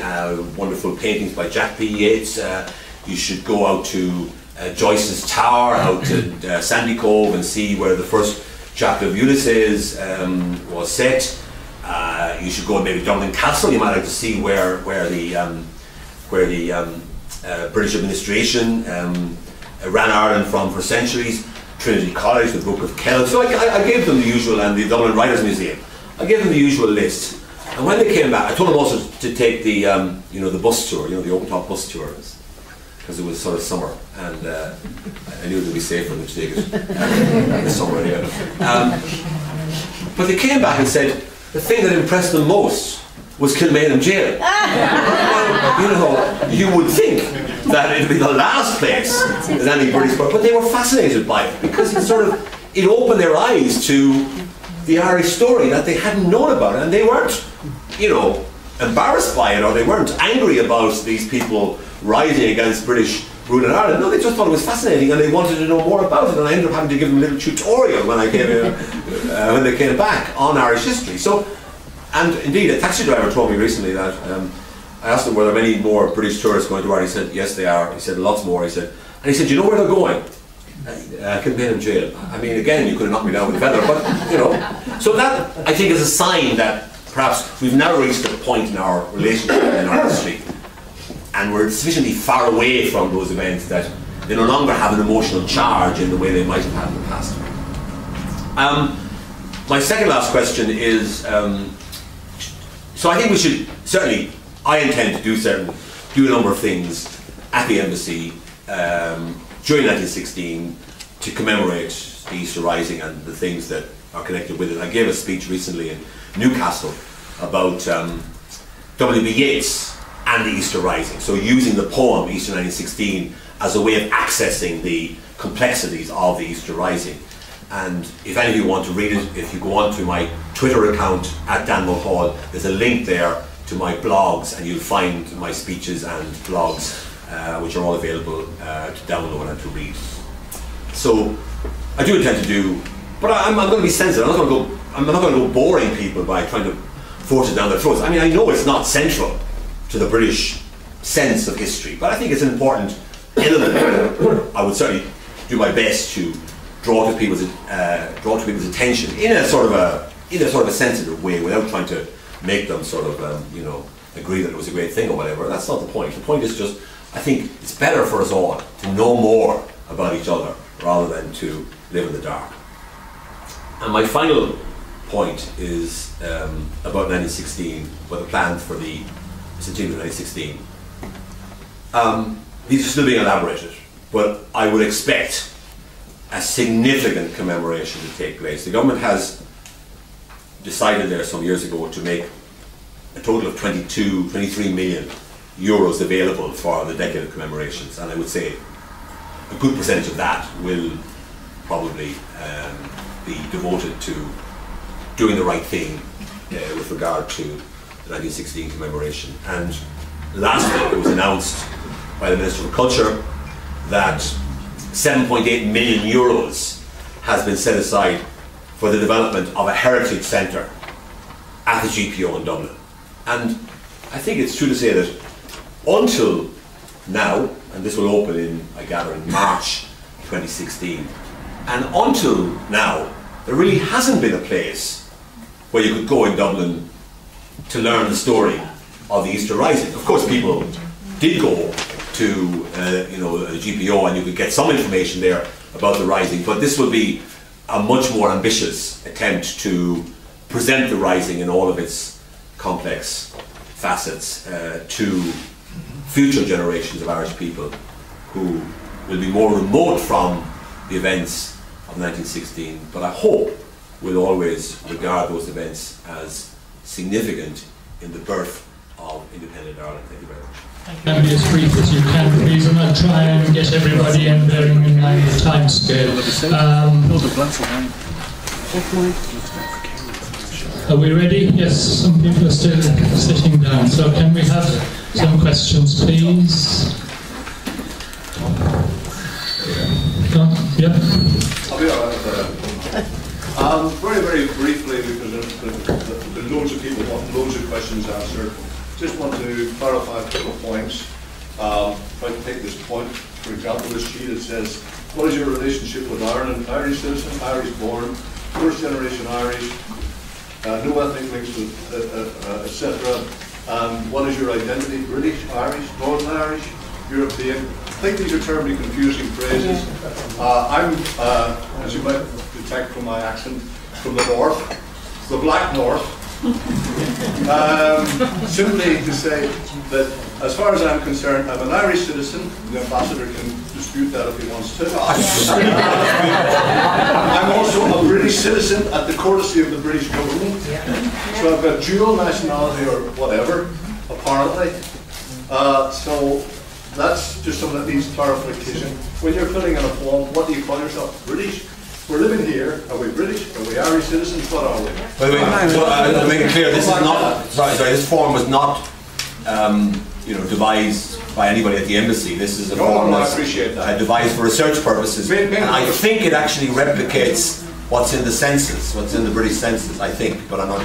wonderful paintings by Jack P. Yeats. You should go out to Joyce's Tower, out to Sandy Cove, and see where the first chapter of Ulysses was set. You should go and maybe Dublin Castle. You might like to see where the British administration ran Ireland from for centuries. Trinity College, the Book of Kells. So I gave them the usual, and the Dublin Writers' Museum. I gave them the usual list. And when they came back, I told them also to take the the bus tour, the open top bus tour, because it was sort of summer, and I knew it would be safe for them to take it in the summer anyway. But they came back and said the thing that impressed them most was Kilmainham Jail. You would think that it would be the last place in any British part, but they were fascinated by it because it opened their eyes to the Irish story that they hadn't known about, and they weren't, embarrassed by it, or they weren't angry about these people rising against British rule in Ireland. No, they just thought it was fascinating, and they wanted to know more about it. And I ended up having to give them a little tutorial when I came when they came back on Irish history. So, and indeed, a taxi driver told me recently that I asked him were there many more British tourists going to Ireland. He said yes, they are. He said lots more. He said, And he said, "You know where they're going?" I couldn't put him in jail. I mean, again, you could have knocked me down with a feather, but, you know. So that, I think, is a sign that perhaps we've now reached a point in our relationship, in our history, and we're sufficiently far away from those events that they no longer have an emotional charge in the way they might have had in the past. My second last question is, so I think we should, certainly, I intend to do a number of things at the embassy during 1916 to commemorate the Easter Rising and the things that are connected with it. I gave a speech recently in Newcastle about W.B. Yeats and the Easter Rising, so using the poem Easter 1916 as a way of accessing the complexities of the Easter Rising. And if any of you want to read it, if you go on to my Twitter account at Dan Mulhall, there's a link there to my blogs, and you'll find my speeches and blogs, which are all available to download and to read. So I do intend to do, but I'm going to be sensitive. I'm not going to go boring people by trying to force it down their throats. I mean, I know it's not central to the British sense of history, but I think it's an important element. I would certainly do my best to draw to people's attention in a sort of a sensitive way, without trying to make them sort of you know, agree that it was a great thing or whatever. That's not the point. The point is just, I think it's better for us all to know more about each other rather than to live in the dark. And my final point is about 1916, what the plans for the centenary of 1916. These are still being elaborated, but I would expect a significant commemoration to take place. The government has decided there some years ago to make a total of 23 million euros available for the decade of commemorations, and I would say a good percentage of that will probably be devoted to doing the right thing with regard to the 1916 commemoration. And last week it was announced by the Minister for Culture that 7.8 million euros has been set aside for the development of a heritage centre at the GPO in Dublin. And I think it's true to say that until now, and this will open in, I gather, in March 2016, and until now, there really hasn't been a place where you could go in Dublin to learn the story of the Easter Rising. Of course, people did go to you know, a GPO, and you could get some information there about the Rising, but this will be a much more ambitious attempt to present the Rising in all of its complex facets to future generations of Irish people who will be more remote from the events of 1916, but I hope will always regard those events as significant in the birth of independent Ireland. Thank you very much. And be as brief as you can, please, and I'll try and get everybody in bearing in mind the time scale. Are we ready? Yes, some people are still sitting down, so can we have some questions, please? Yep. I'll be all right. Very, very briefly, because there are loads of people want loads of questions answered. Just want to clarify a couple of points. If I can take this point, for example, this sheet, it says, what is your relationship with Ireland? Irish citizen, Irish born, first generation Irish, no ethnic links with, etc. And what is your identity? British, Irish, Northern Irish, European? I think these are terribly confusing phrases. I'm, as you might detect from my accent, from the north, the Black North. Simply to say that, as far as I'm concerned, I'm an Irish citizen. The ambassador can dispute that if he wants to. I'm also a British citizen at the courtesy of the British government. So I've got dual nationality or whatever, apparently. So that's just something that needs clarification. When you're filling in a form, what do you call yourself? British? We're living here. Are we British? Are we Irish citizens? What are we? By the way, so, to make it clear, this is not. Sorry, this form was not, you know, devised by anybody at the embassy. This is a form that's devised for research purposes, and I think it actually replicates what's in the census, what's in the British census. I think, but I'm not.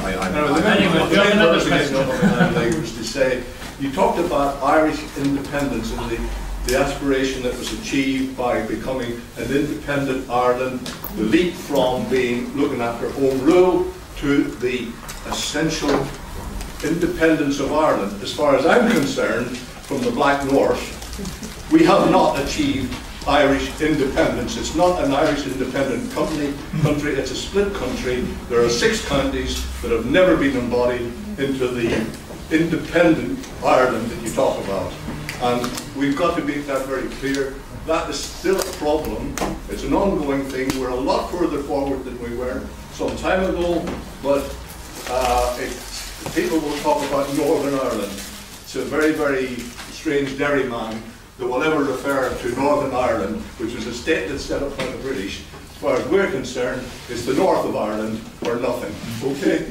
To say, you talked about Irish independence in the the aspiration that was achieved by becoming an independent Ireland, the leap from looking after home rule to the essential independence of Ireland. As far as I'm concerned, from the Black North, we have not achieved Irish independence. It's not an Irish independent country, it's a split country. There are 6 counties that have never been embodied into the independent Ireland that you talk about. And we've got to make that very clear. That is still a problem. It's an ongoing thing. We're a lot further forward than we were some time ago, but people will talk about Northern Ireland. It's a very, very strange dairyman that will ever refer to Northern Ireland, which was a state that's set up by the British. As far as we're concerned, it's the north of Ireland or nothing. Okay?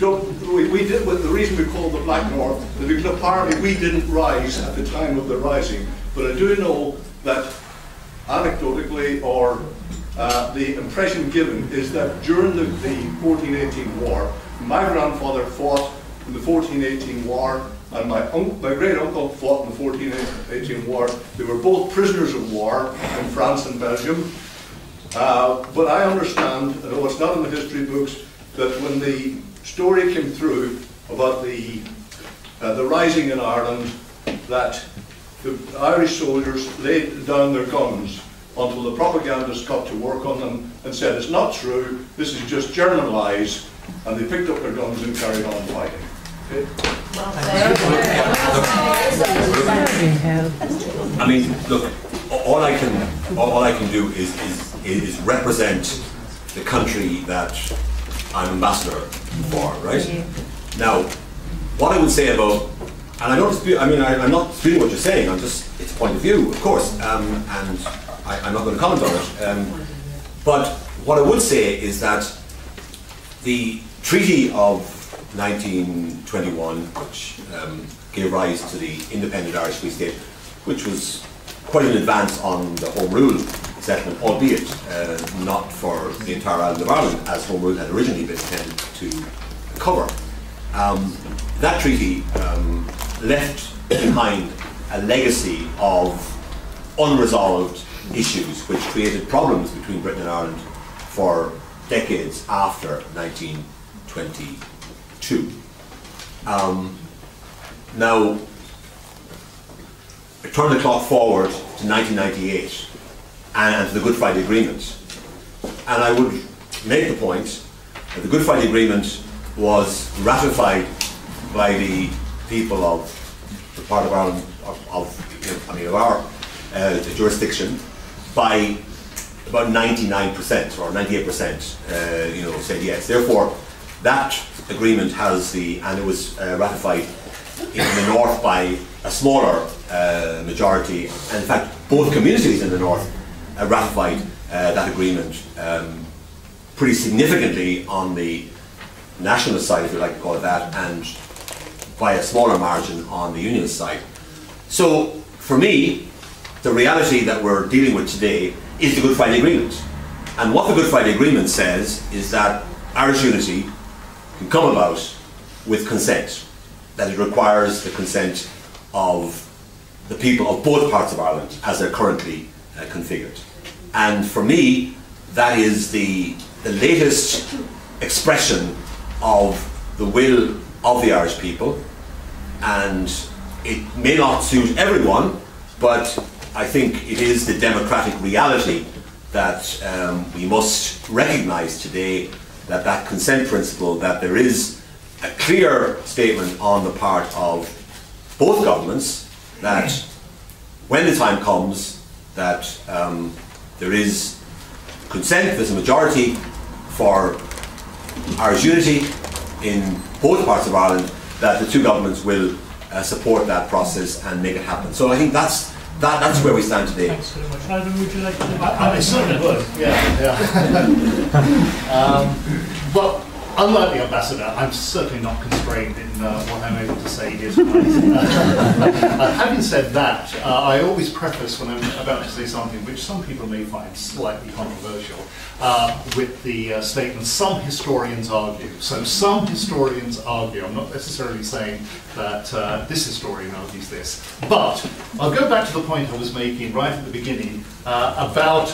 We did with the reason we call the Black North, because apparently we didn't rise at the time of the rising. But I do know that anecdotally, or the impression given is that during the 1418 war, my grandfather fought in the 1418 war, and my great uncle fought in the 1418 war. They were both prisoners of war in France and Belgium. But I understand, although it's not in the history books, that when the story came through about the rising in Ireland, that the Irish soldiers laid down their guns until the propagandists got to work on them and said, it's not true, this is just German lies, and they picked up their guns and carried on fighting. Okay? I mean, look, all I can do is represent the country that I'm ambassador for, right? Now, what I would say about, and I don't dispute, I mean, I'm not disputing what you're saying, it's a point of view, of course, and I'm not going to comment on it. But what I would say is that the Treaty of 1921, which gave rise to the independent Irish Free State, which was quite an advance on the Home Rule settlement, albeit not for the entire island of Ireland, as Home Rule had originally been intended to cover. That treaty left behind a legacy of unresolved issues which created problems between Britain and Ireland for decades after 1922. Now, turn the clock forward to 1998 and to the Good Friday Agreement, and I would make the point that the Good Friday Agreement was ratified by the people of the part of Ireland of our jurisdiction by about 99% or 98%, said yes. Therefore, that agreement and it was ratified in the north by a smaller majority, and in fact, both communities in the north ratified that agreement pretty significantly on the nationalist side, if you like to call it that, and by a smaller margin on the unionist side. So, for me, the reality that we're dealing with today is the Good Friday Agreement. And what the Good Friday Agreement says is that Irish unity can come about with consent, that it requires the consent of the people of both parts of Ireland as they're currently configured. And for me, that is the latest expression of the will of the Irish people, and it may not suit everyone, but I think it is the democratic reality that we must recognise today, that consent principle, that there is a clear statement on the part of both governments that when the time comes that there is consent, there's a majority for Irish unity in both parts of Ireland, that the two governments will support that process and make it happen. So I think that's where we stand today. Thanks very much. Ivan, would you like to? I certainly would. Yeah. But unlike the Ambassador, I'm certainly not constrained in what I'm able to say here tonight. Having said that, I always preface when I'm about to say something which some people may find slightly controversial with the statement, some historians argue. So some historians argue. I'm not necessarily saying that this historian argues this. But I'll go back to the point I was making right at the beginning about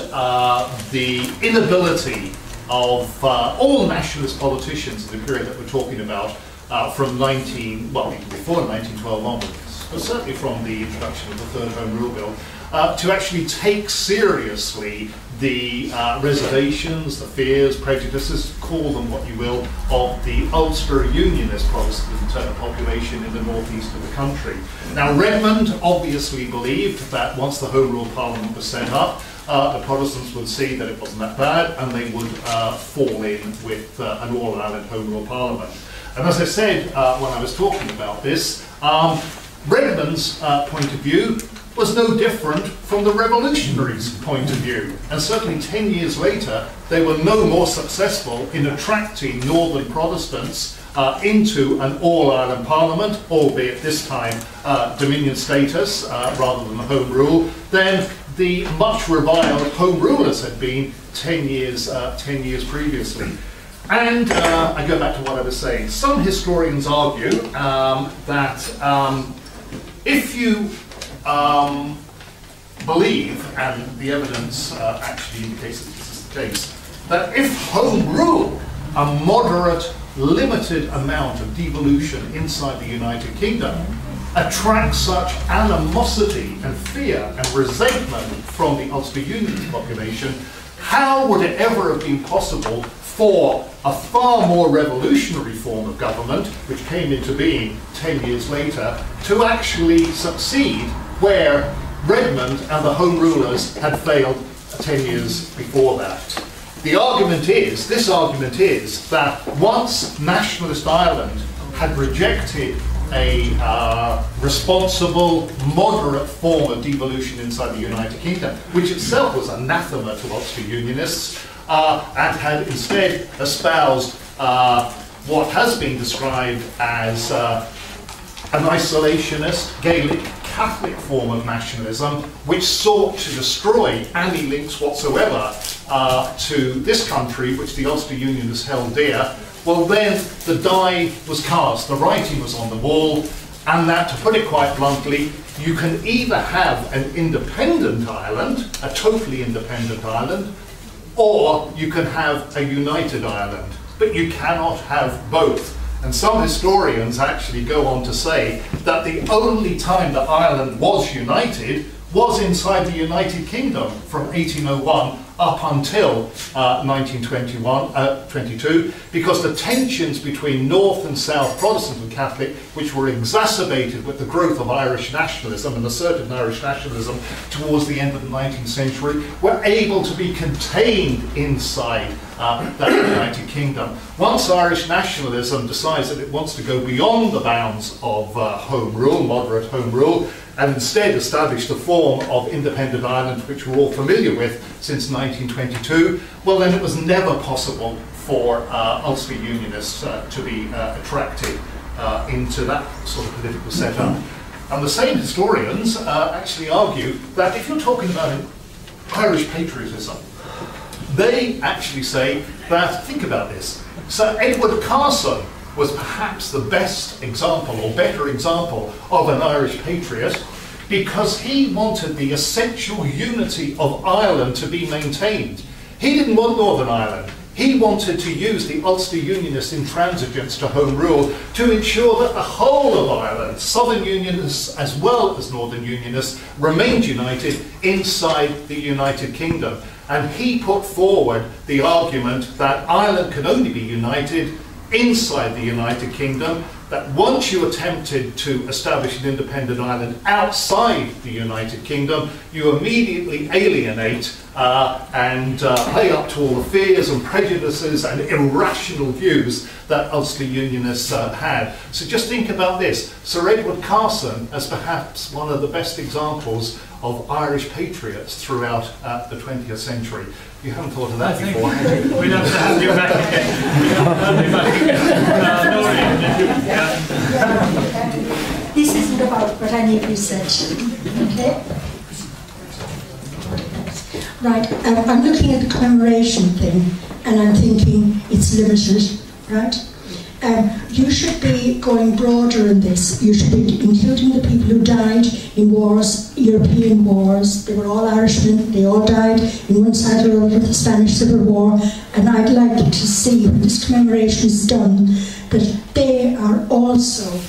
the inability of all nationalist politicians in the period that we're talking about from before 1912 onwards, but certainly from the introduction of the Third Home Rule Bill, to actually take seriously the reservations, the fears, prejudices, call them what you will, of the Ulster Unionist Protestant population in the northeast of the country. Now, Redmond obviously believed that once the Home Rule Parliament was set up, the Protestants would see that it wasn't that bad, and they would fall in with an all-Ireland Home Rule Parliament. And as I said when I was talking about this, Redmond's point of view was no different from the revolutionaries' point of view. And certainly 10 years later, they were no more successful in attracting northern Protestants into an all-Ireland Parliament, albeit this time Dominion status rather than the Home Rule, than the much reviled Home Rulers had been 10 years previously. And I go back to what I was saying. Some historians argue that if you believe, and the evidence actually indicates that this is the case, that if Home Rule, a moderate, limited amount of devolution inside the United Kingdom, attracts such animosity and fear and resentment from the Ulster Unionist population, how would it ever have been possible for a far more revolutionary form of government, which came into being 10 years later, to actually succeed where Redmond and the Home Rulers had failed 10 years before that? The argument is, this argument is, that once nationalist Ireland had rejected a responsible, moderate form of devolution inside the United Kingdom, which itself was anathema to Ulster Unionists, and had instead espoused what has been described as an isolationist, Gaelic, Catholic form of nationalism, which sought to destroy any links whatsoever to this country, which the Ulster Unionists held dear. Well, then the die was cast, the writing was on the wall, and that, to put it quite bluntly, you can either have an independent Ireland, a totally independent Ireland, or you can have a united Ireland, but you cannot have both. And some historians actually go on to say that the only time that Ireland was united was inside the United Kingdom from 1801 up until 1922, because the tensions between North and South Protestant and Catholic, which were exacerbated with the growth of Irish nationalism and asserted Irish nationalism towards the end of the 19th century, were able to be contained inside that United Kingdom. Once Irish nationalism decides that it wants to go beyond the bounds of Home Rule, moderate Home Rule, and instead established a form of independent Ireland which we're all familiar with since 1922, well, then it was never possible for Ulster Unionists to be attracted into that sort of political setup. And the same historians actually argue that if you're talking about Irish patriotism, they actually say that, think about this, Sir Edward Carson was perhaps the best example, or better example, of an Irish patriot, because he wanted the essential unity of Ireland to be maintained. He didn't want Northern Ireland. He wanted to use the Ulster Unionist intransigence to Home Rule to ensure that the whole of Ireland, Southern Unionists as well as Northern Unionists, remained united inside the United Kingdom. And he put forward the argument that Ireland can only be united inside the United Kingdom, that once you attempted to establish an independent Ireland outside the United Kingdom, you immediately alienate and play up to all the fears and prejudices and irrational views that Ulster Unionists had. So just think about this. Sir Edward Carson as perhaps one of the best examples of Irish patriots throughout the 20th century. You haven't thought of that before, have you? We'd have to have you back again. We'd have to have you back again. This isn't about what I need research. Okay? Right, I'm looking at the commemoration thing and I'm thinking it's limited, right? You should be going broader in this. You should be including the people who died in wars, European wars. They were all Irishmen. They all died in one side or other of the Spanish Civil War. And I'd like to see, when this commemoration is done, that they are also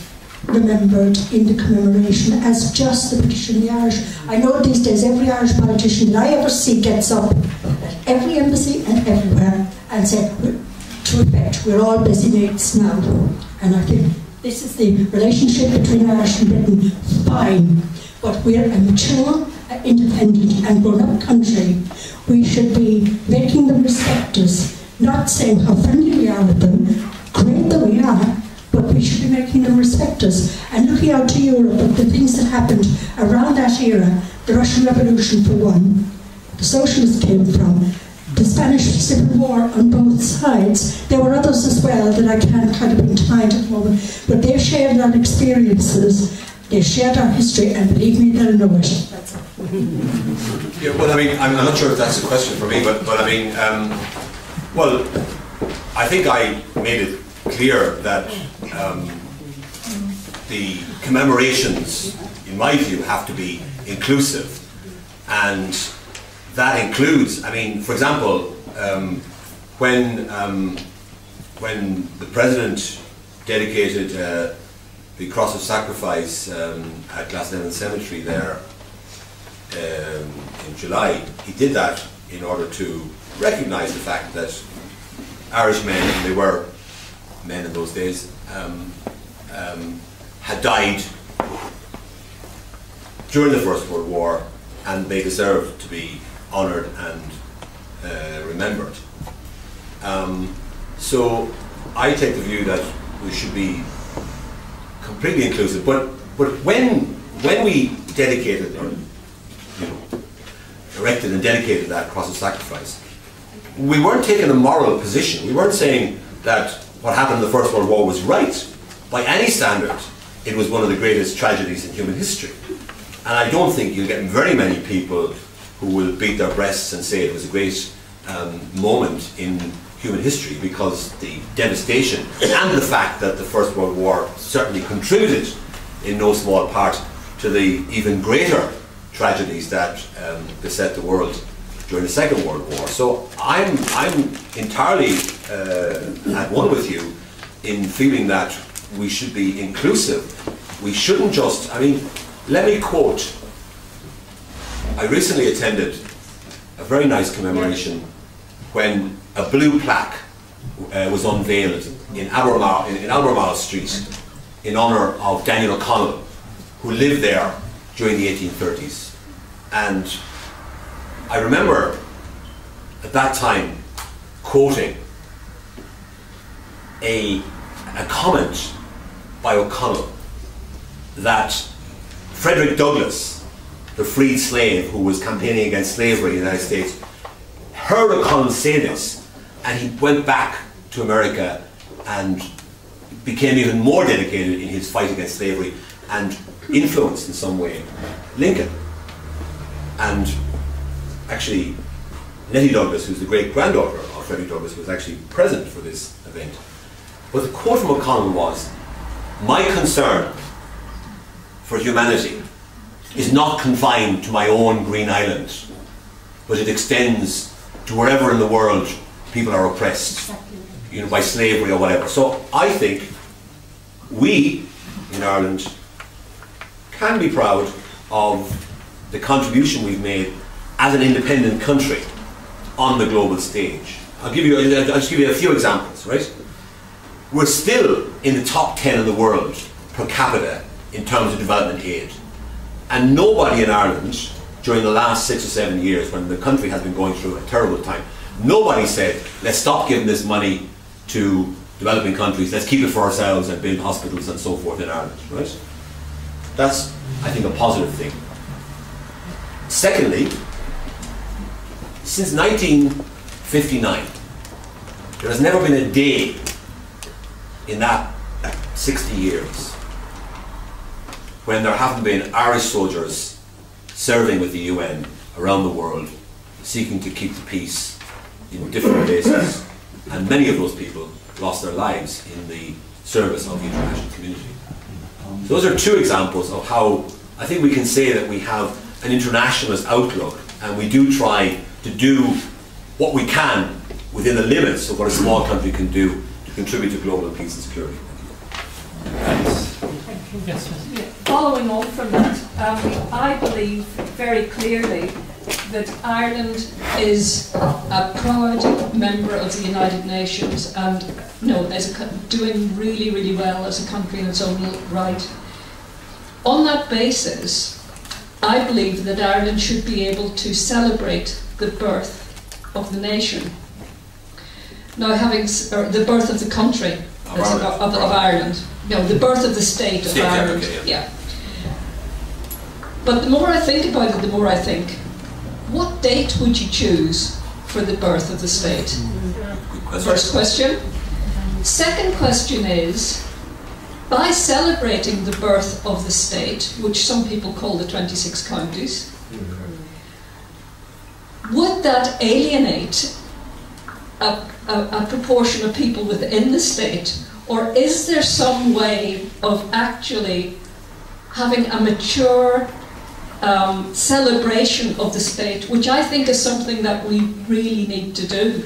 remembered in the commemoration as just the British and the Irish. I know these days every Irish politician that I ever see gets up at every embassy and everywhere and says, to effect, we're all busy mates now. And I think this is the relationship between Irish and Britain, fine. But we're a mature, independent and grown-up country. We should be making them respect us, not saying how friendly we are with them, great that we are, but we should be making them respect us. And looking out to Europe at the things that happened around that era, the Russian Revolution for one, the socialists came from, the Spanish Civil War on both sides. There were others as well that I can't kind of bring to mind at the moment, but they've shared our experiences, they've shared our history, and believe me, they'll know it. That's all. Yeah, well, I mean, I'm not sure if that's a question for me, but I mean, well, I think I made it clear that the commemorations, in my view, have to be inclusive, and that includes, I mean, for example, when the President dedicated the Cross of Sacrifice at Glasnevin Cemetery there in July, he did that in order to recognise the fact that Irish men, and they were men in those days, had died during the First World War, and they deserved to be honoured and remembered. So I take the view that we should be completely inclusive. But when we dedicated, or erected and dedicated that Cross of Sacrifice, we weren't taking a moral position. We weren't saying that what happened in the First World War was right. By any standard, it was one of the greatest tragedies in human history. And I don't think you'll get very many people who will beat their breasts and say it was a great moment in human history, because the devastation and the fact that the First World War certainly contributed in no small part to the even greater tragedies that beset the world during the Second World War. So I'm entirely at one with you in feeling that we should be inclusive. We shouldn't just, I mean, let me quote, I recently attended a very nice commemoration when a blue plaque was unveiled in Albemarle Street in honour of Daniel O'Connell, who lived there during the 1830s. And I remember at that time quoting a comment by O'Connell that Frederick Douglass, the freed slave who was campaigning against slavery in the United States, heard O'Connell say this, and he went back to America and became even more dedicated in his fight against slavery and influenced in some way Lincoln. And actually, Nettie Douglas, who's the great-granddaughter of Frederick Douglass, was actually present for this event. But the quote from O'Connell was, "My concern for humanity is not confined to my own green island, but it extends to wherever in the world people are oppressed, by slavery or whatever." So I think we in Ireland can be proud of the contribution we've made as an independent country on the global stage. I'll just give you a few examples, right? We're still in the top 10 in the world per capita in terms of development aid. And nobody in Ireland during the last 6 or 7 years when the country has been going through a terrible time. Nobody said, let's stop giving this money to developing countries, let's keep it for ourselves and build hospitals and so forth in Ireland, right? That's, I think, a positive thing. Secondly, since 1959, there has never been a day in that 60 years when there haven't been Irish soldiers serving with the UN around the world, seeking to keep the peace in different places, and many of those people lost their lives in the service of the international community. So those are two examples of how I think we can say that we have an internationalist outlook, and we do try to do what we can within the limits of what a small country can do to contribute to global peace and security. Yes. Following on from that, I believe very clearly that Ireland is a proud member of the United Nations and is doing really, really well as a country in its own right. On that basis, I believe that Ireland should be able to celebrate the birth of the nation. Now, the birth of the country of Ireland. No, the birth of the state of Ireland. Yeah. But the more I think about it, the more I think, what date would you choose for the birth of the state? First question. Second question is, by celebrating the birth of the state, which some people call the 26 counties, would that alienate a proportion of people within the state? Or is there some way of actually having a mature celebration of the state, which I think is something that we really need to do?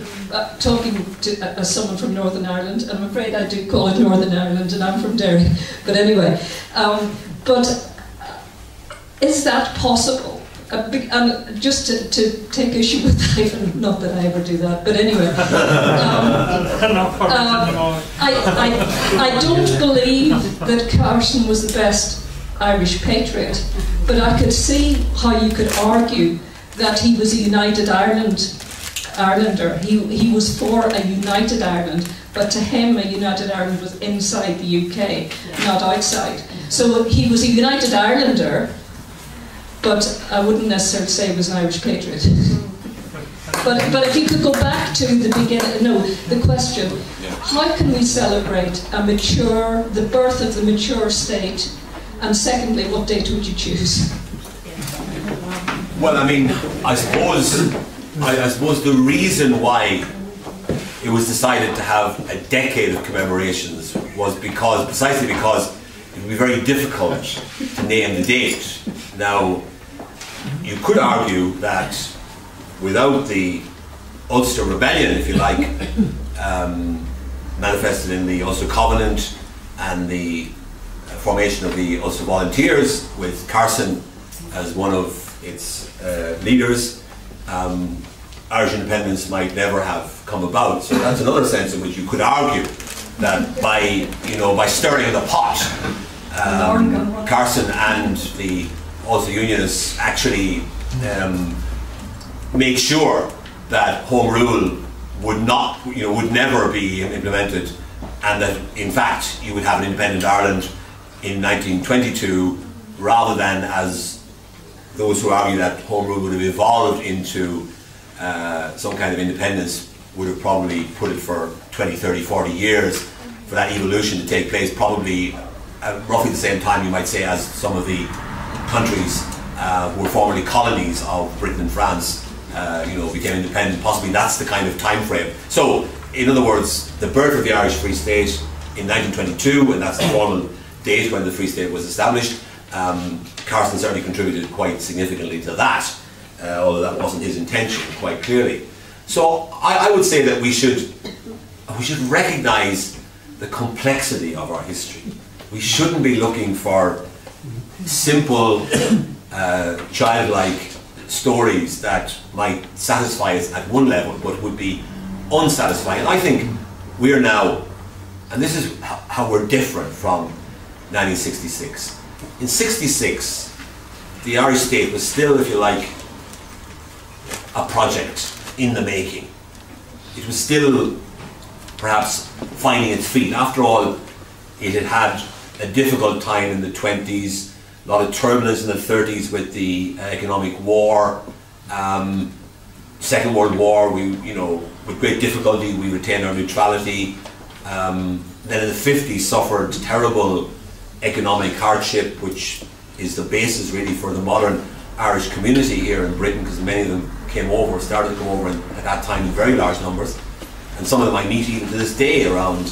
Talking to as someone from Northern Ireland, and I'm afraid I do call it Northern Ireland, and I'm from Derry. But anyway, is that possible? And just to take issue with that, not that I ever do that, but anyway, I don't believe that Carson was the best Irish patriot, but I could see how you could argue that he was a United Irelander. He was for a United Ireland, but to him a United Ireland was inside the UK, not outside. So he was a United Irelander, but I wouldn't necessarily say he was an Irish patriot. But if you could go back to the beginning, the question, how can we celebrate the birth of the mature state, and secondly, what date would you choose? Well, I mean, I suppose the reason why it was decided to have a decade of commemorations was precisely because it would be very difficult to name the date. Now, you could argue that without the Ulster Rebellion, if you like, manifested in the Ulster Covenant and the formation of the Ulster Volunteers with Carson as one of its leaders, Irish independence might never have come about. So that's another sense in which you could argue that by stirring the pot, Carson and the Ulster Unionists actually make sure that Home Rule would never be implemented, and that in fact you would have an independent Ireland in 1922, rather than, as those who argue that Home Rule would have evolved into some kind of independence would have probably put it for 20, 30, 40 years for that evolution to take place, probably roughly the same time, you might say, as some of the countries who were formerly colonies of Britain and France became independent. Possibly that's the kind of time frame. So, in other words, the birth of the Irish Free State in 1922, and that's the formal date when the Free State was established. Carson certainly contributed quite significantly to that, although that wasn't his intention, quite clearly. So I would say that we should recognise the complexity of our history. We shouldn't be looking for simple, childlike stories that might satisfy us at one level, but would be unsatisfying. And I think we're now, and this is how we're different from 1966. In '66, the Irish state was still, if you like, a project in the making. It was still perhaps finding its feet. After all, it had had a difficult time in the 20s, a lot of turbulence in the 30s with the economic war. Second World War, with great difficulty we retained our neutrality. Then in the 50s suffered terrible economic hardship, which is the basis really for the modern Irish community here in Britain, because many of them started to come over at that time in very large numbers. And some of them I meet even to this day around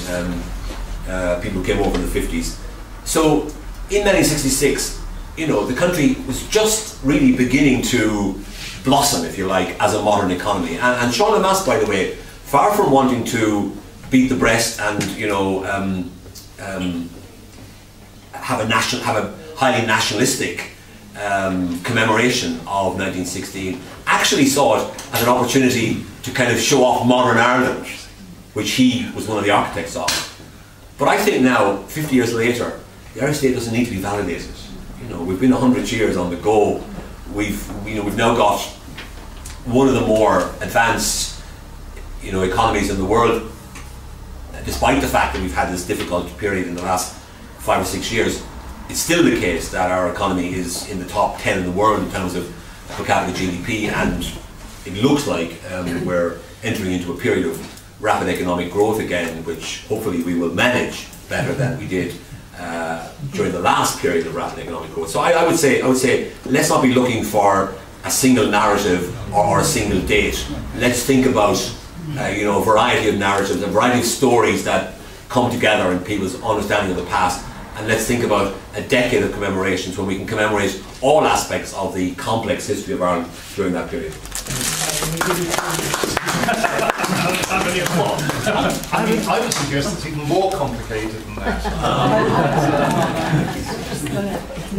people who came over in the 50s. So in 1966, the country was just really beginning to blossom, if you like, as a modern economy. And Sean Lemass, by the way, far from wanting to beat the breast and have a highly nationalistic commemoration of 1916, actually saw it as an opportunity to kind of show off modern Ireland, which he was one of the architects of. But I think now, 50 years later, the Irish state doesn't need to be validated. We've been 100 years on the go. We've now got one of the more advanced, economies in the world, despite the fact that we've had this difficult period in the last 5 or 6 years. It's still the case that our economy is in the top 10 in the world in terms of per capita GDP, and it looks like we're entering into a period of rapid economic growth again, which hopefully we will manage better than we did during the last period of rapid economic growth. So I would say let's not be looking for a single narrative or a single date. Let's think about a variety of narratives, a variety of stories that come together in people's understanding of the past. And let's think about a decade of commemorations when we can commemorate all aspects of the complex history of Ireland during that period. I would suggest it's even more complicated than that.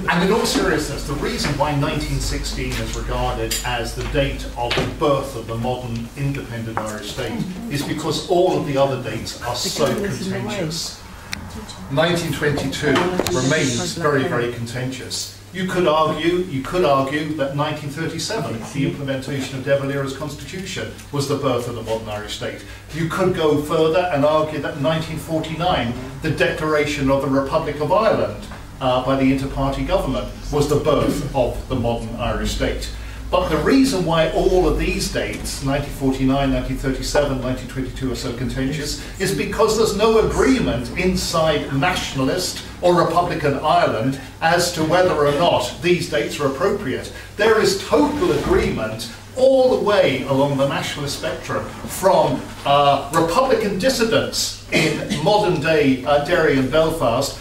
And in all seriousness, the reason why 1916 is regarded as the date of the birth of the modern independent Irish state is because all of the other dates are so contentious. 1922 remains very, very contentious. You could argue that 1937, the implementation of De Valera's constitution, was the birth of the modern Irish state. You could go further and argue that in 1949, the declaration of the Republic of Ireland by the inter-party government was the birth of the modern Irish state. But the reason why all of these dates, 1949, 1937, 1922, are so contentious is because there's no agreement inside nationalist or Republican Ireland as to whether or not these dates are appropriate. There is total agreement all the way along the nationalist spectrum, from Republican dissidents in modern day Derry and Belfast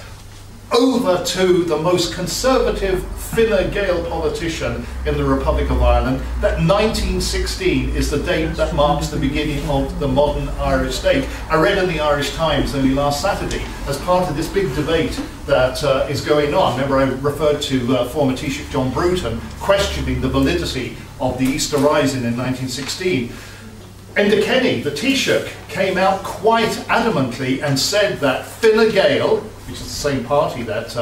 over to the most conservative Fine Gael politician in the Republic of Ireland, that 1916 is the date that marks the beginning of the modern Irish state. I read in the Irish Times only last Saturday, as part of this big debate that is going on. Remember, I referred to former Taoiseach John Bruton questioning the validity of the Easter Rising in 1916. Enda Kenny, the Taoiseach, came out quite adamantly and said that Fine Gael, which is the same party that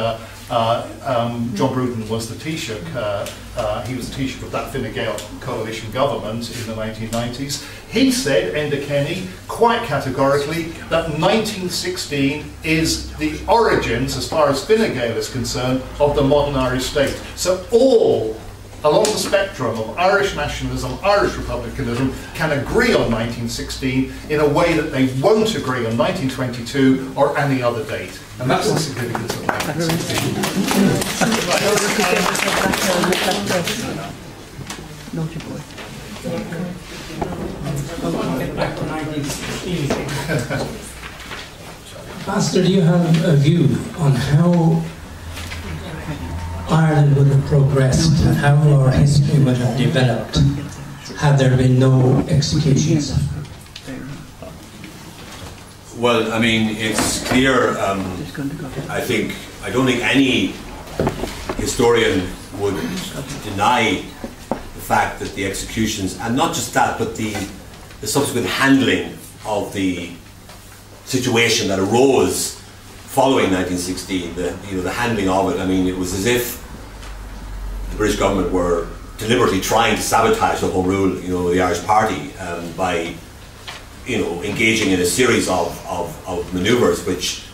John Bruton was the Taoiseach, he was the Taoiseach of that Fine Gael coalition government in the 1990s. He said, Enda Kenny, quite categorically, that 1916 is the origins, as far as Fine Gael is concerned, of the modern Irish state. So all along the spectrum of Irish nationalism, Irish republicanism, can agree on 1916 in a way that they won't agree on 1922 or any other date. And that's the significance of 1916. Ambassador, do you have a view on how Ireland would have progressed and how our history would have developed had there been no executions? Well, I mean, it's clear, I don't think any historian would deny the fact that the executions, and not just that, but the subsequent handling of the situation that arose following 1916, the handling of it. I mean, it was as if the British government were deliberately trying to sabotage the Home Rule, the Irish Party, by, engaging in a series of manoeuvres which,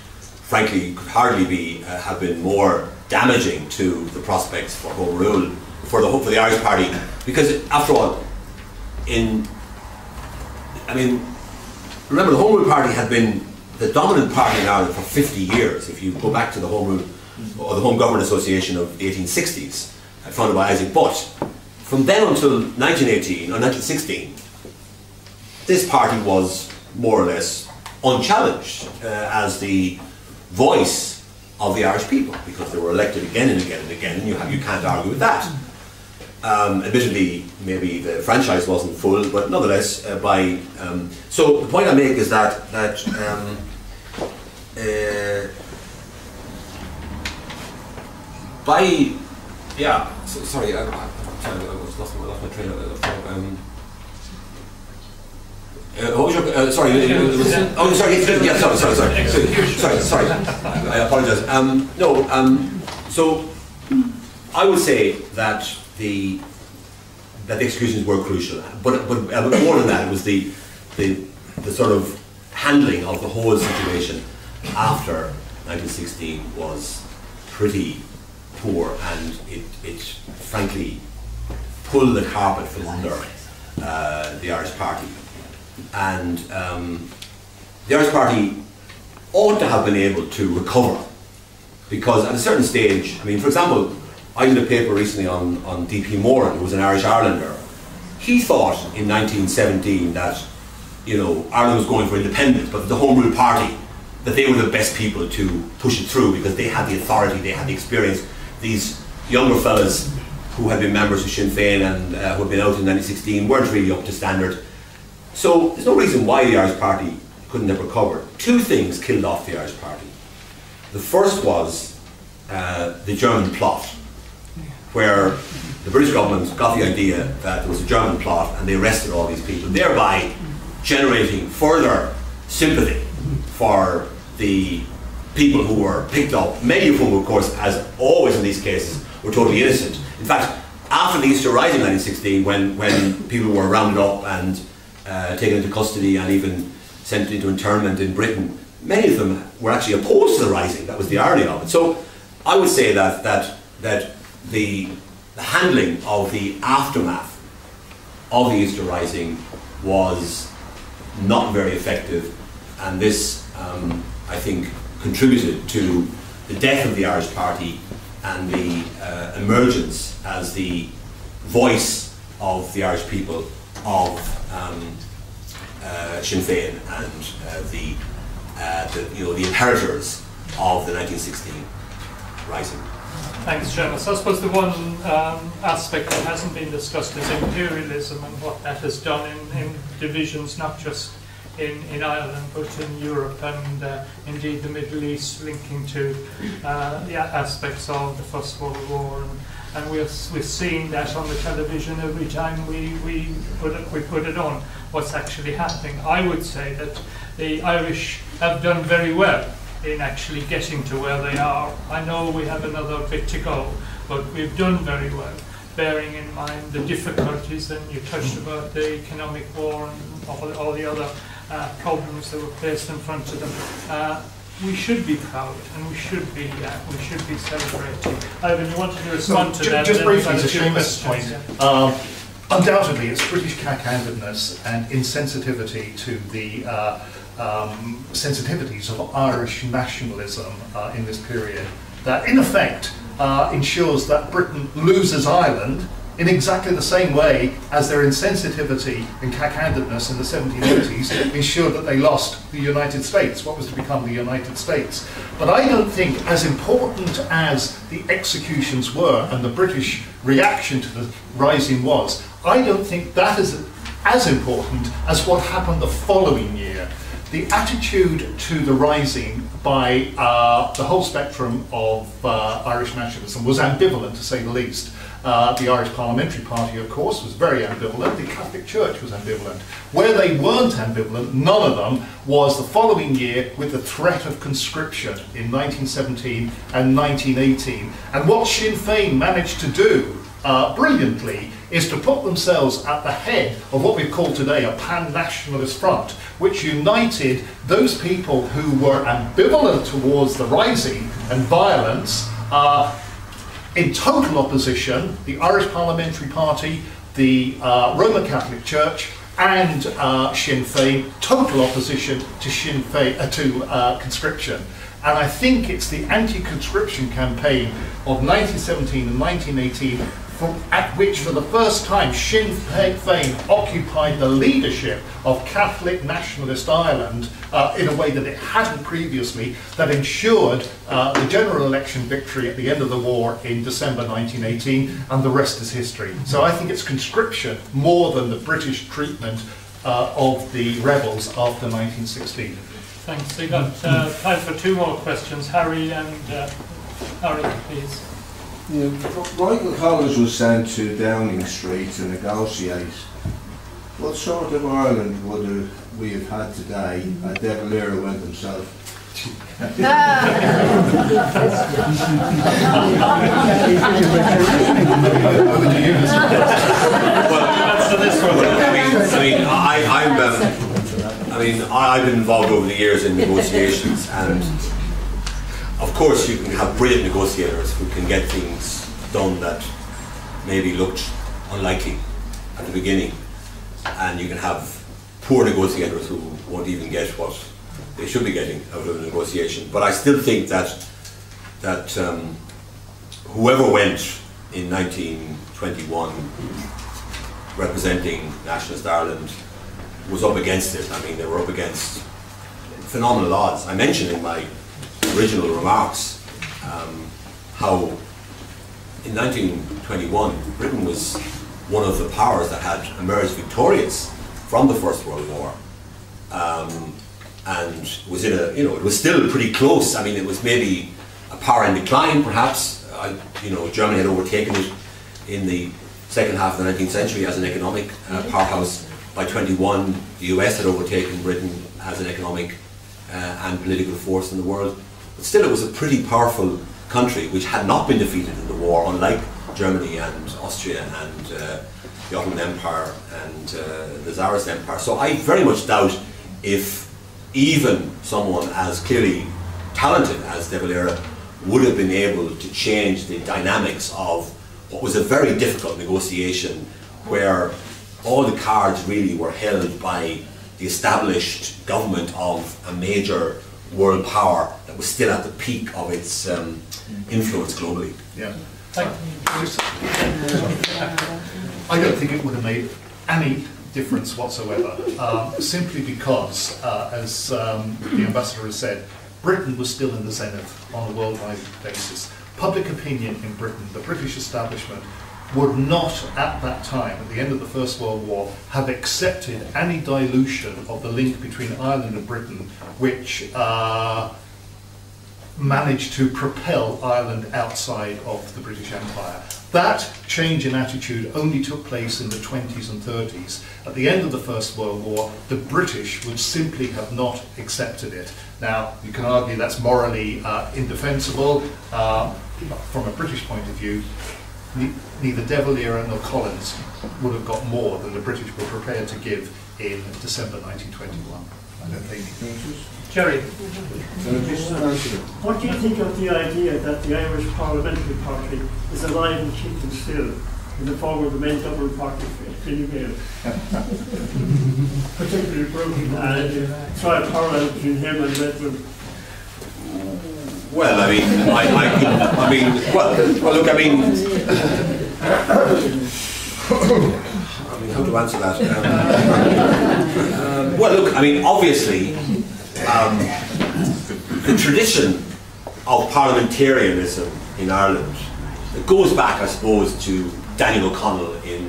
frankly, could hardly have been more damaging to the prospects for Home Rule for the Irish Party, because after all, remember the Home Rule Party had been the dominant party in Ireland for 50 years. If you go back to the Home Rule or the Home Government Association of 1860s, founded by Isaac Butt, from then until 1918 or 1916, this party was more or less unchallenged as the voice of the Irish people, because they were elected again and again and again, and you can't argue with that. Admittedly, maybe the franchise wasn't full, but nonetheless, so the point I make is that sorry, I lost my train of thought. What was your, sorry, sorry, I apologize. So I would say that the executions were crucial, but more than that, it was the sort of handling of the whole situation after 1916 was pretty poor, and it frankly pulled the carpet from under the Irish Party. And the Irish Party ought to have been able to recover, because at a certain stage, for example, I did a paper recently on D.P. Moran, who was an Irish Irelander. He thought in 1917 that Ireland was going for independence, but the Home Rule Party, that they were the best people to push it through, because they had the authority, they had the experience. These younger fellas who had been members of Sinn Fein and who had been out in 1916 weren't really up to standard. So there's no reason why the Irish Party couldn't have recovered. Two things killed off the Irish Party. The first was the German plot, where the British government got the idea that there was a German plot and they arrested all these people, thereby generating further sympathy for the people who were picked up, many of whom, of course, as always in these cases, were totally innocent. In fact, after the Easter Rising in 1916, when people were rounded up and taken into custody and even sent into internment in Britain, many of them were actually opposed to the Rising. That was the irony of it. So I would say that the handling of the aftermath of the Easter Rising was not very effective, and this, I think, contributed to the death of the Irish Party and the emergence as the voice of the Irish people of Sinn Fein and the inheritors of the 1916 Rising. Thanks, Chairman. So I suppose the one aspect that hasn't been discussed is imperialism and what that has done in divisions, not just in Ireland but in Europe and indeed the Middle East, linking to the aspects of the First World War, and we've seen that on the television every time we put it on, what's actually happening. I would say that the Irish have done very well in actually getting to where they are. I know we have another bit to go, but we've done very well, bearing in mind the difficulties, and you touched about the economic war and all the other problems that were placed in front of them. We should be proud, and we should be celebrating. Ivan, you wanted to respond to that? Just briefly to Seamus' point. Undoubtedly, it's British cack-handedness and insensitivity to the sensitivities of Irish nationalism in this period that, in effect, ensures that Britain loses Ireland in exactly the same way as their insensitivity and cack-handedness in the 1780s ensured that they lost the United States, what was to become the United States. But I don't think, as important as the executions were and the British reaction to the Rising was, I don't think that is as important as what happened the following year. The attitude to the Rising by the whole spectrum of Irish nationalism was ambivalent, to say the least. The Irish Parliamentary Party, of course, was very ambivalent. The Catholic Church was ambivalent. Where they weren't ambivalent, none of them, was the following year with the threat of conscription in 1917 and 1918. And what Sinn Fein managed to do brilliantly is to put themselves at the head of what we call today a pan-nationalist front, which united those people who were ambivalent towards the rising and violence in total opposition: the Irish Parliamentary Party, the Roman Catholic Church, and Sinn Fein, total opposition to Sinn Fein, conscription. And I think it's the anti-conscription campaign of 1917 and 1918 at which for the first time Sinn Fein occupied the leadership of Catholic nationalist Ireland in a way that it hadn't previously, that ensured the general election victory at the end of the war in December 1918, and the rest is history. So I think it's conscription more than the British treatment of the rebels after 1916. Thanks. We've got time for two more questions. Harry and Harry, please. Yeah, Michael Collins was sent to Downing Street to negotiate. What sort of Ireland would we have had today had De Valera went himself? I've been involved over the years in negotiations, and of course you can have brilliant negotiators who can get things done that maybe looked unlikely at the beginning, and you can have poor negotiators who won't even get what they should be getting out of a negotiation. But I still think that whoever went in 1921 representing Nationalist Ireland was up against it. I mean, they were up against phenomenal odds. I mentioned in my original remarks how in 1921 Britain was one of the powers that had emerged victorious from the First World War, and was in a, it was still pretty close. I mean, it was maybe a power in decline, perhaps. Germany had overtaken it in the second half of the 19th century as an economic powerhouse. By 21, the US had overtaken Britain as an economic and political force in the world. But still, it was a pretty powerful country which had not been defeated in the war, unlike Germany and Austria and the Ottoman Empire and the Tsarist Empire. So I very much doubt if even someone as clearly talented as De Valera would have been able to change the dynamics of what was a very difficult negotiation, where all the cards really were held by the established government of a major world power that was still at the peak of its influence globally. Yeah. I don't think it would have made any difference whatsoever, simply because, as the Ambassador has said, Britain was still in the zenith on a worldwide basis. Public opinion in Britain, the British establishment, would not at that time, at the end of the First World War, have accepted any dilution of the link between Ireland and Britain, which managed to propel Ireland outside of the British Empire. That change in attitude only took place in the 20s and 30s. At the end of the First World War, the British would simply have not accepted it. Now, you can argue that's morally indefensible. From a British point of view, neither De Valera nor Collins would have got more than the British were prepared to give in December 1921. I don't think. Jerry. What do you think of the idea that the Irish Parliamentary Party is alive and kicking still in the form of the main government party, Fine Gael? Particularly broken and try a parallel between him and Redmond. Well, I mean, how to answer that? Obviously, the tradition of parliamentarianism in Ireland, it goes back, I suppose, to Daniel O'Connell it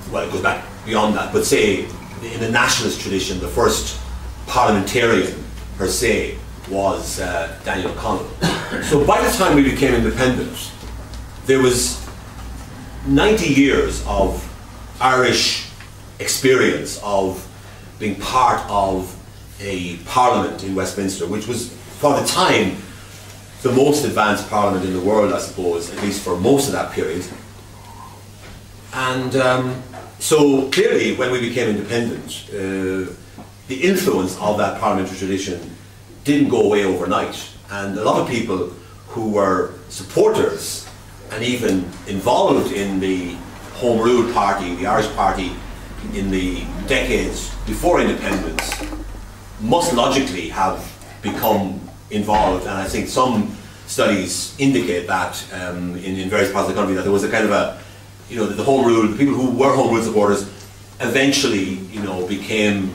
goes back beyond that, but say, in the nationalist tradition, the first parliamentarian, per se, was Daniel O'Connell. So by the time we became independent, there was 90 years of Irish experience of being part of a parliament in Westminster, which was, for the time, the most advanced parliament in the world, I suppose, at least for most of that period. And so clearly, when we became independent, the influence of that parliamentary tradition didn't go away overnight. And a lot of people who were supporters and even involved in the Home Rule Party, the Irish Party, in the decades before independence, must logically have become involved. And I think some studies indicate that in various parts of the country, that there was a kind of a, you know, the Home Rule, the people who were Home Rule supporters eventually, you know, became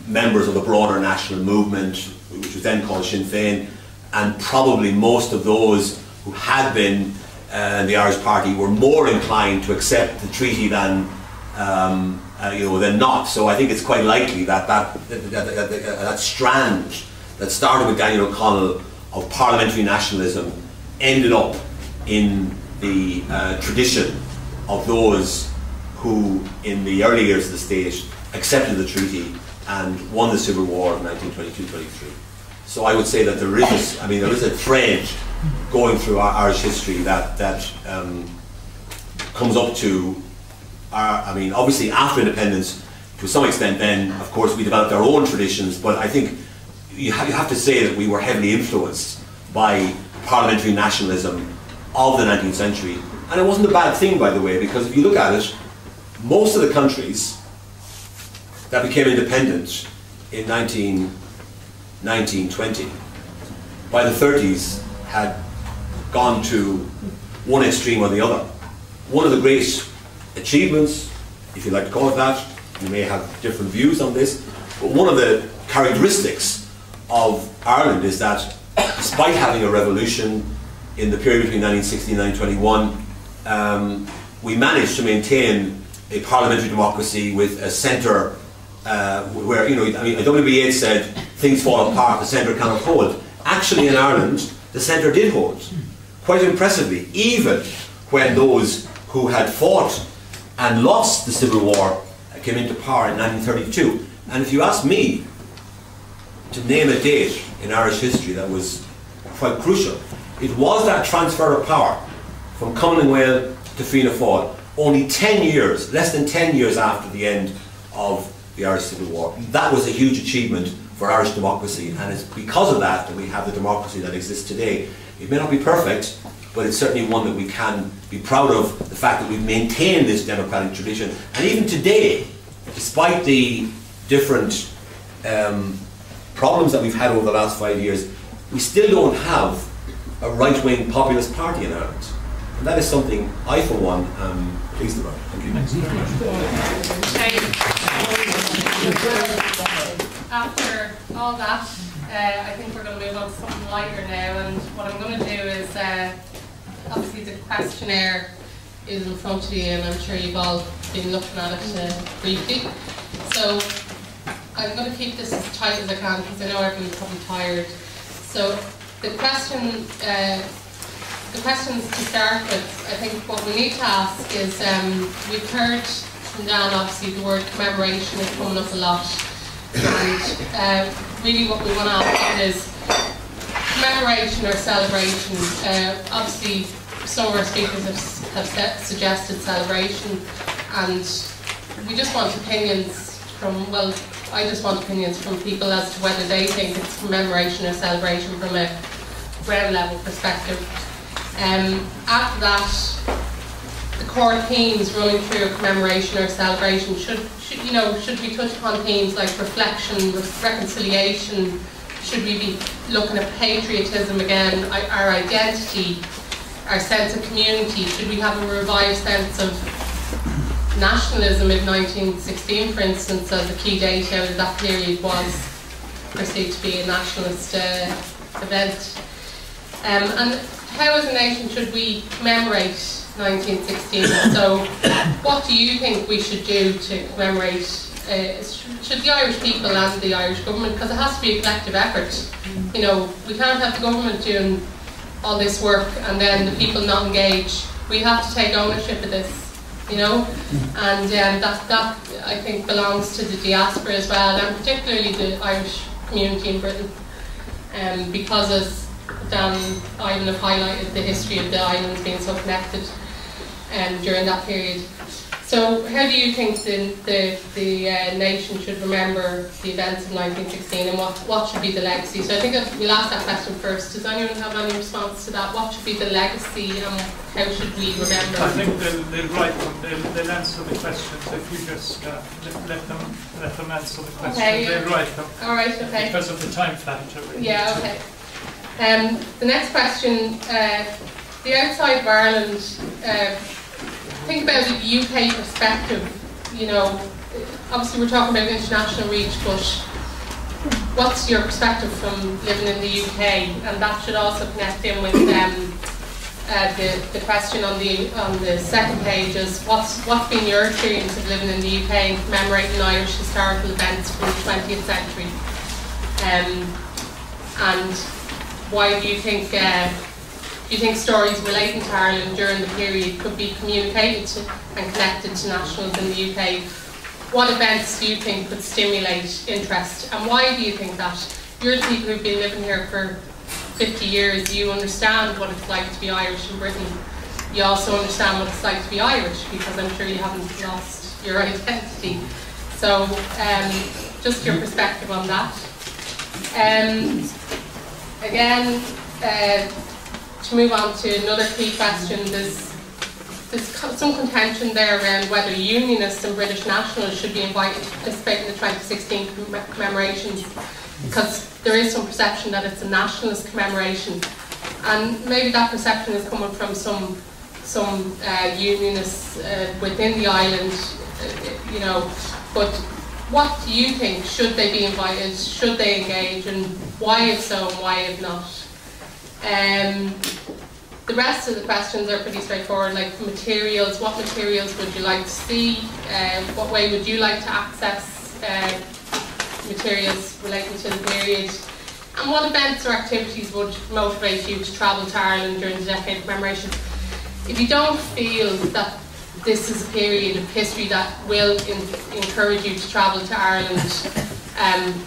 members of the broader national movement, which was then called Sinn Fein, and probably most of those who had been the Irish Party were more inclined to accept the treaty than than not. So I think it's quite likely that that strand that started with Daniel O'Connell of parliamentary nationalism ended up in the tradition of those who, in the early years of the state, accepted the treaty and won the Civil War in 1922-23. So I would say that there is a thread going through our Irish history that comes up to obviously after independence, to some extent then, of course, we developed our own traditions, but I think you have to say that we were heavily influenced by parliamentary nationalism of the 19th century. And it wasn't a bad thing, by the way, because if you look at it, most of the countries that became independent in 1920, by the 30s, had gone to one extreme or the other. One of the great achievements, if you like to call it that, you may have different views on this, but one of the characteristics of Ireland is that despite having a revolution in the period between 1960 and 1921, we managed to maintain a parliamentary democracy with a centre where, W.B. Yeats said, things fall apart, the centre cannot hold. Actually in Ireland, the centre did hold, quite impressively, even when those who had fought and lost the Civil War came into power in 1932. And if you ask me to name a date in Irish history that was quite crucial, it was that transfer of power from Commonwealth to Fianna Fáil, only 10 years, less than 10 years after the end of the Irish Civil War. That was a huge achievement for Irish democracy, and it's because of that that we have the democracy that exists today. It may not be perfect, but it's certainly one that we can be proud of, the fact that we've maintained this democratic tradition. And even today, despite the different problems that we've had over the last 5 years, we still don't have a right-wing populist party in Ireland. And that is something I, for one, am pleased about. Thank you. After all that, I think we're going to move on to something lighter now, and what I'm going to do is, obviously the questionnaire is in front of you, and I'm sure you've all been looking at it briefly. So I'm going to keep this as tight as I can, because I know everyone's probably tired. So the questions to start with, I think what we need to ask is, we've heard from Dan, obviously the word commemoration is coming up a lot, and really what we want to ask is commemoration or celebration. Obviously some of our speakers have suggested celebration, and we just want opinions from, well, I just want opinions from people as to whether they think it's commemoration or celebration from a ground level perspective. After that, the core themes running through a commemoration or celebration, should we touch upon themes like reflection, reconciliation? Should we be looking at patriotism again, our identity, our sense of community? Should we have a revived sense of nationalism in 1916, for instance, as a key date out of that period was perceived to be a nationalist event? And how as a nation should we commemorate 1916? So what do you think we should do to commemorate? Should the Irish people and the Irish government, because it has to be a collective effort. We can't have the government doing all this work and then the people not engage. We have to take ownership of this, and that I think belongs to the diaspora as well, and particularly the Irish community in Britain, because as Dan Eireann have highlighted, the history of the islands being so connected. during that period. So how do you think the nation should remember the events of 1916, and what should be the legacy? So I think we'll ask that question first. Does anyone have any response to that? What should be the legacy, and how should we remember? I think they'll write them. They'll answer the questions if you just let them answer the questions. Okay, yeah. They'll write them. All right. Okay. Because of the time factor. Really. Yeah. Okay. The next question: the outside of Ireland. Think about the UK perspective. You know, obviously we're talking about international reach, but what's your perspective from living in the UK? And that should also connect in with the question on the second page is what's been your experience of living in the UK and commemorating Irish historical events from the 20th century? And why do you think stories relating to Ireland during the period could be communicated to and connected to nationals in the UK? What events do you think could stimulate interest, and why do you think that? You're the people who've been living here for 50 years, you understand what it's like to be Irish in Britain. You also understand what it's like to be Irish, because I'm sure you haven't lost your identity. So just your perspective on that. Again, to move on to another key question, there's some contention there around whether Unionists and British nationals should be invited to participate in the 2016 commemorations, because there is some perception that it's a nationalist commemoration, and maybe that perception is coming from some Unionists within the island, you know. But what do you think? Should they be invited? Should they engage? And why if so, and why if not? The rest of the questions are pretty straightforward, like materials. What materials would you like to see? What way would you like to access materials relating to the period? And what events or activities would motivate you to travel to Ireland during the decade of commemoration? If you don't feel that this is a period of history that will encourage you to travel to Ireland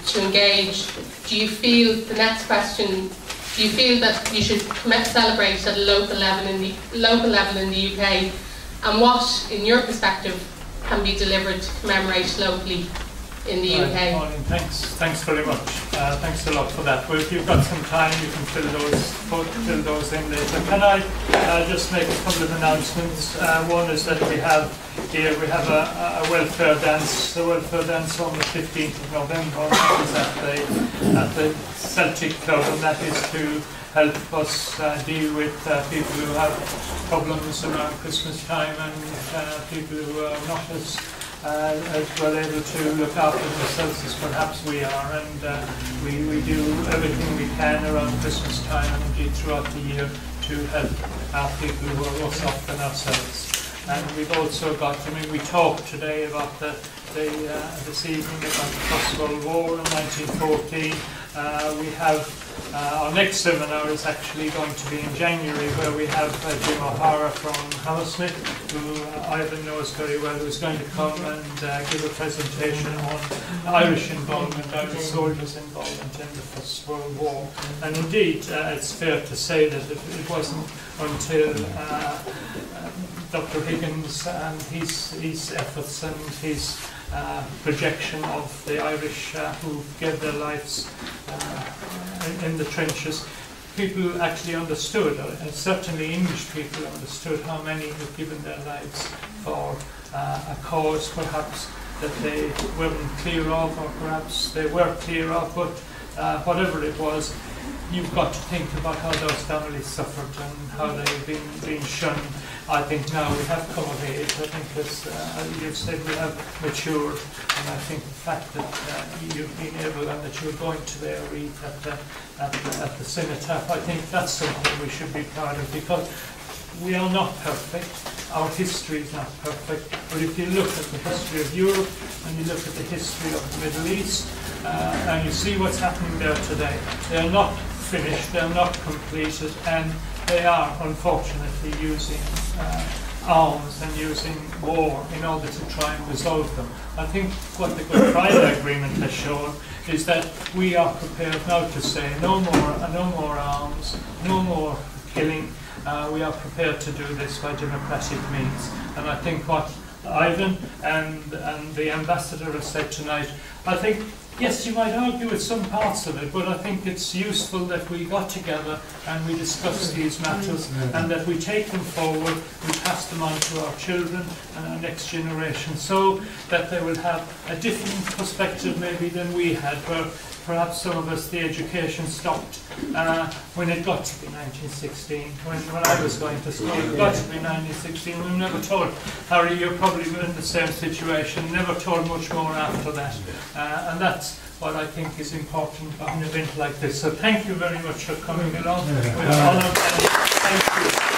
to engage, do you feel, the next question, do you feel that you should celebrate at a local level in the UK, and what, in your perspective, can be delivered to commemorate locally in the UK? Morning. Thanks very much. Thanks a lot for that. Well, if you've got some time, you can fill those in later. Can I just make a couple of announcements? One is that we have a welfare dance. The welfare dance on the 15th of November is at the Celtic Club, and that is to help us deal with people who have problems around Christmas time, and people who are not as well able to look after themselves as perhaps we are, and we do everything we can around Christmas time and indeed throughout the year to help our people who are worse off than ourselves. And we've also got, we talked today about this evening about the First World War in 1914. We have our next seminar is actually going to be in January, where we have Jim O'Hara from Hammersmith, who Ivan knows very well, who's going to come and give a presentation on Irish involvement, Irish soldiers' involvement in the First World War. And indeed, it's fair to say that it wasn't until Dr. Higgins and his efforts and his projection of the Irish who gave their lives in the trenches, people actually understood, and certainly English people understood, how many had given their lives for a cause perhaps that they weren't clear of, or perhaps they were clear of, but whatever it was, you've got to think about how those families suffered and how they've been shunned. I think now we have come of age. I think, as you've said, we have matured, and I think the fact that you've been able, and that you're going to their read at the cenotaph, I think that's something we should be proud of, because we are not perfect. Our history is not perfect, but if you look at the history of Europe and you look at the history of the Middle East, and you see what's happening there today, they are not finished, they are not completed, and they are unfortunately using arms and using war in order to try and resolve them. I think what the Good Friday Agreement has shown is that we are prepared now to say no more arms, no more killing, we are prepared to do this by democratic means. And I think what Ivan and the Ambassador has said tonight, I think, yes, you might argue with some parts of it, but I think it's useful that we got together and we discuss these matters and that we take them forward, we pass them on to our children and our next generation so that they will have a different perspective maybe than we had, where perhaps some of us, the education stopped when it got to be 1916. When I was going to school, it got to be 1916. We were never told. Harry, you're probably in the same situation, never told much more after that. And that's what I think is important about an event like this. So thank you very much for coming along. We're honoured. Thank you.